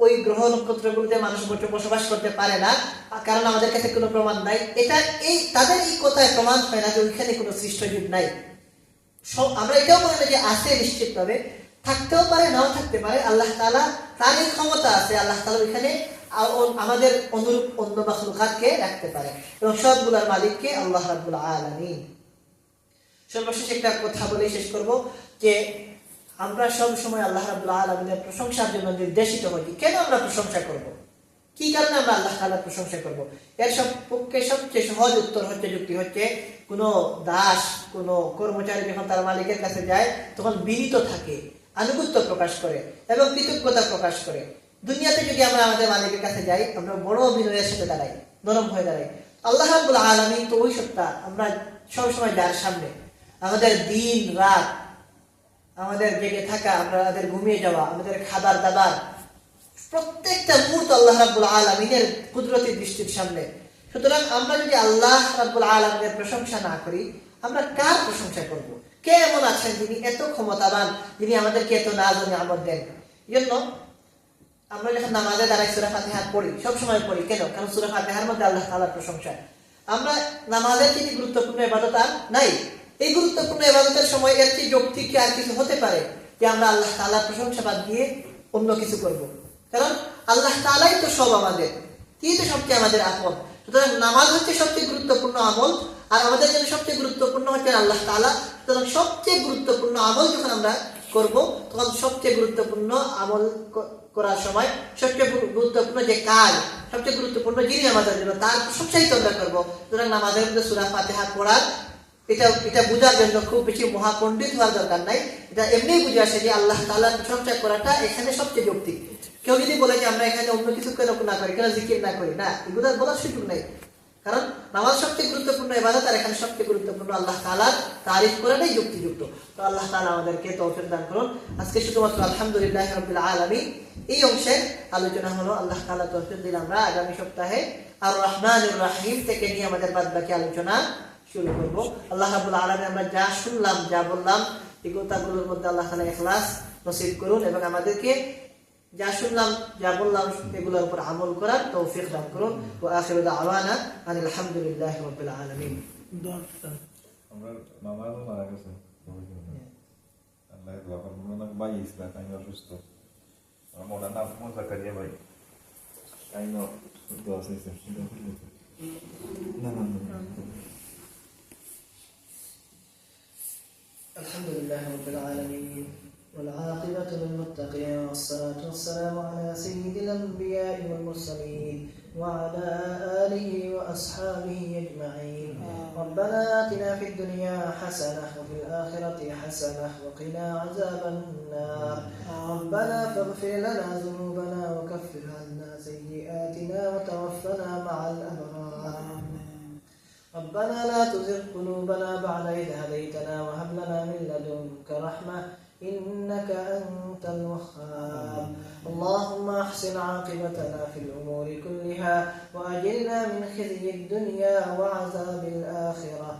Speaker 2: ওই গ্রহ নক্ষত্রগুলোতে মানুষ বসবাস করতে পারে না কারণ আমাদের কাছে কোনো প্রমাণ নাই, এটা এই তাদের এই কথায় প্রমাণ হয় না যে ওইখানে কোনো সৃষ্টজীব নাই। আমরা এটাও বলি না যে আছে, নিশ্চিতভাবে থাকতেও পারে, নাও থাকতে পারে। আল্লাহ তাআলা তার এই ক্ষমতা আছে, আল্লাহ তাআলা ওইখানে আমাদের অনুরূপ অন্য মাখলুকাতকে রাখতে পারে এবং সবগুলোর মালিককে আল্লাহ রাব্বুল আলামিন। সর্বশেষ একটা কথা বলেই শেষ করব যে আমরা সব সময় আল্লাহ রাব্বুল আলামিনের প্রশংসার জন্য নির্দেশিত হই। কেন আমরা প্রশংসা করব? কি কারণে আমরা আল্লাহ তাআলার প্রশংসা করব? এর পক্ষে সবচেয়ে সহজ উত্তর হচ্ছে, যুক্তি হচ্ছে, কোনো দাস, কোনো কর্মচারী যখন তার মালিকের কাছে যায় তখন বিনীত থাকে, আনুগত্য প্রকাশ করে এবং কৃতজ্ঞতা প্রকাশ করে। দুনিয়াতে যদি আমরা আমাদের মালিকের কাছে যাই, আমরা বড় বিনয়ের সাথে দাঁড়াই, নরম হয়ে দাঁড়াই। আল্লাহ রাব্বুল আলামিন তো ওই সত্তা, আমরা সবসময় যার সামনে, আমাদের দিন রাত, আমাদের জেগে থাকা, আমাদের ঘুমিয়ে যাওয়া, আমাদের খাবার দাবার, প্রত্যেকটা মুহূর্ত আল্লাহ রাব্বুল আলামিনের কুদরতি দৃষ্টির সামনে। সুতরাং আমরা যদি আল্লাহ রাব্বুল আলামিনের প্রশংসা না করি, আমরা কার প্রশংসা করব? কে এমন আছেন যিনি এত ক্ষমতাবান, যিনি আমাদেরকে এত নাজ ও নিয়ামত দেন? এজন্য আমরা যখন নামাজে দাঁড়াই সূরা ফাতিহা পড়ি, সবসময় পড়ি কেন? কারণ সূরা ফাতিহার মধ্যে আল্লাহ তাআলার প্রশংসা। আমরা নামাজের কি গুরুত্বপূর্ণ ইবাদত আর নাই? এই গুরুত্বপূর্ণ ইবাদতের সময় এর চেয়ে যৌক্তিক আর কিছু হতে পারে যে আমরা আল্লাহ তাআলার প্রশংসা বাদ দিয়ে অন্য কিছু করব? কারণ আল্লাহ তাআলাই তো সব আমাদের, তিনি তো সবচেয়ে আমাদের আপন। সুতরাং নামাজ হচ্ছে সবচেয়ে গুরুত্বপূর্ণ আমল, আর আমাদের জন্য সবচেয়ে গুরুত্বপূর্ণ হচ্ছে আল্লাহ তাআলা। সুতরাং সবচেয়ে গুরুত্বপূর্ণ আমল যখন আমরা করব, তখন সবচেয়ে গুরুত্বপূর্ণ আমল করার সময় সবচেয়ে গুরুত্বপূর্ণ যে কাজ, সবচেয়ে গুরুত্বপূর্ণ যিনি আমাদের জন্য, তার প্রশংসাই তো আমরা করবো। সুতরাং নামাজের মধ্যে সূরা ফাতিহা পড়ার এটা বোঝার জন্য খুব বেশি মহাপণ্ডিত হওয়ার দরকার নাই। এটা এমনি বুঝে আসে যে আল্লাহ তাআলার প্রশংসা করাটা এখানে সবচেয়ে যৌক্তিক। কেউ যদি বলে যে আমরা এখানে অন্য কিছু কেন না করি, কেন জিকির না করি, না, এগুলো বলার সুযোগ নাই। কারণ নামাজ সবচেয়ে গুরুত্বপূর্ণ ইবাদত, আর এখানে সবচেয়ে গুরুত্বপূর্ণ আল্লাহ তাআলার তারিফ করাটাই যুক্তিযুক্ত। তো আল্লাহ তাআলা আমাদেরকে তৌফিক দান করুন। আজকে শুধুমাত্র আলহামদুলিল্লাহি রাব্বিল আলামিন এই অংশের আলোচনা হলো। আল্লাহ তাআলা তৌফিক দিলে আমরা আগামী সপ্তাহে আর রহমানুর রহিম থেকে নিয়ে আমাদের বাদবাকি আলোচনা শুরু করব। আল্লাহ রাব্বুল আলামিন আমরা যা শুনলাম, যা বললাম, এই কথাগুলোর মধ্যে আল্লাহ তাআলা ইখলাস নসিব করুন এবং আমাদেরকে যা শুনলাম, যা বললাম, এগুলোর উপর আমল করার তৌফিক দান করুন। ওয়া আখিরু দাওয়ানা আনিল হামদুলিল্লাহি রাব্বিল আলামিন।
Speaker 3: আমরা মামাও মারা গেছে, আল্লাহ দোয়া করুন। ওনার ভাই ইসলাম আমি অসুস্থ, আমার মৌলানা আফমুল জাকারিয়া ভাই আমি দোয়া চাইছি। না না না
Speaker 2: الحمد لله رب العالمين والعاقبة للمتقين والصلاة والسلام على سيد الأنبياء والمرسلين وعلى آله وأصحابه أجمعين. ربنا آتنا في الدنيا حسنة وفي الآخرة حسنة وقنا عذاب النار. ربنا فاغفر لنا ذنوبنا وكفر عنا سيئاتنا وتوفنا مع الأبرار. ربنا لا تزغ قلوبنا بعد إذ هديتنا وهب لنا من لدنك رحمة إنك أنت الوهاب. اللهم أحسن عاقبتنا في الأمور كلها وأجرنا من خزي الدنيا وعذاب الآخرة.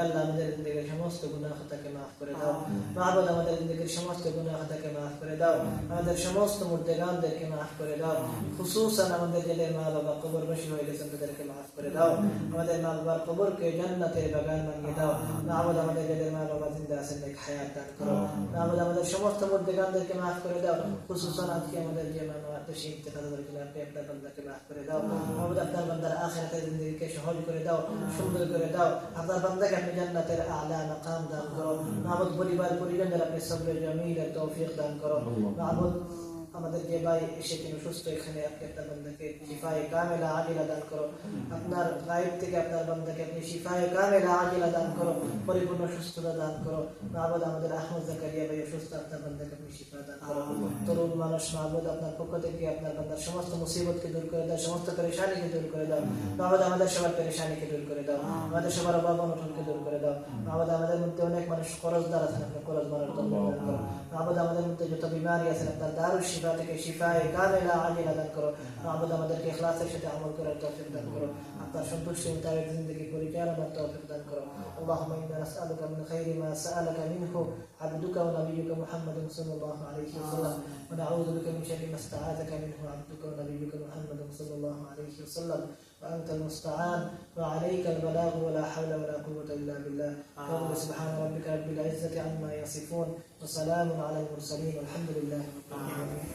Speaker 2: আল্লাহ আমাদের জিন্দেগির সমস্ত গুনাহ খাতাকে মাফ করে দাও। মাহবুব আমাদের জিন্দেগির সমস্ত গুনাহ খাতাকে মাফ করে দাও। আমাদের সমস্ত মুর্দেগানদেরকে মাফ করে দাও। খুসুসান আমাদের যাদের মা বাবা কবরবাসী হয়ে গেছেন তাদেরকে মাফ করে দাও। আমাদের মা বাবার কবরকে জান্নাতের বাগান বানিয়ে দাও। মাহবুব আমাদের যাদের মা বাবা জিন্দা আছেন নেক হায়াত দান করো। মাহবুব আমাদের সমস্ত মুর্দেগানদেরকে মাফ করে দাও। খুসুসান আজকে আমাদের যে মানবতাশী তাদেরকে আপনার বান্দাকে মাফ করে দাও। মাহবুব আপনার বান্দার আখিরাতের জিন্দেগিকে সহজ করে দাও, সুন্দর করে দাও। আপনার বান্দাকে আপনি জান্নাতের আলা মাকাম দান করো। মাহবুব পরিবার পরিজনদের আপনি সবরে জামিলের তৌফিক দান করো। মাহবুব আমাদেরকে ভাই এসে তিনি সুস্থ এখানে আপনি আপনার বান্দাকে শিফায়ে কামেলা আজিলা দান করো আপনার গায়েব থেকে আপনার বান্দাকে আপনি শিফায়ে কামেলা আজিলা দান করো পরিপূর্ণ সুস্থতা দান করো মাহবুদ আমাদের আহমদ জাকারিয়া ভাই সুস্থ আপনার বান্দাকে আপনি শিফা দান করো তরুণ মানুষ মাহবুদ আপনার পক্ষ থেকে আপনার বান্দার সমস্ত মুসিবতকে দূর করে দাও সমস্ত পেরেশানিকে দূর করে দাও মাহবুদ আমাদের সবার পেরেশানিকে দূর করে দাও আমাদের সবার অভাব অনটনকে দূর করে দাও মাহবুদ আমাদের মধ্যে অনেক মানুষ করজদার আছেন আপনি করজ মানুষ দান করো মাহবুদ আমাদের মধ্যে যত বিমারি আছেন আপনার দারুল শিফা থেকে শিফায়ে কামেলা আজিলা দান করো মাহবুদ আমাদেরকে ইখলাসের সাথে আমল করার তৌফিক দান করো আপনার সন্তুষ্টি মোতাবেক জিন্দেগি পরিচালনার তৌফিক দান করো আল্লাহুম্মা ইন্না নাসআলুকা মিন খাইরি মা সাআলাকা মিনহু আবদুকা ওয়া নাবিয়্যুকা মুহাম্মাদুন সাল্লাল্লাহু আলাইহি ওয়াসাল্লাম ওয়া নাউযু বিকা মিন শাররি মা ইসতাআযাকা মিনহু আবদুকা ওয়া নাবিয়্যুকা মুহাম্মাদুন সাল্লাল্লাহু আলাইহি ওয়াসাল্লাম وأنت المستعان وعليك البلاغ ولا حول ولا قوة إلا بالله سبحان ربك رب العزة عما يصفون وسلام على المرسلين والحمد لله رب العالمين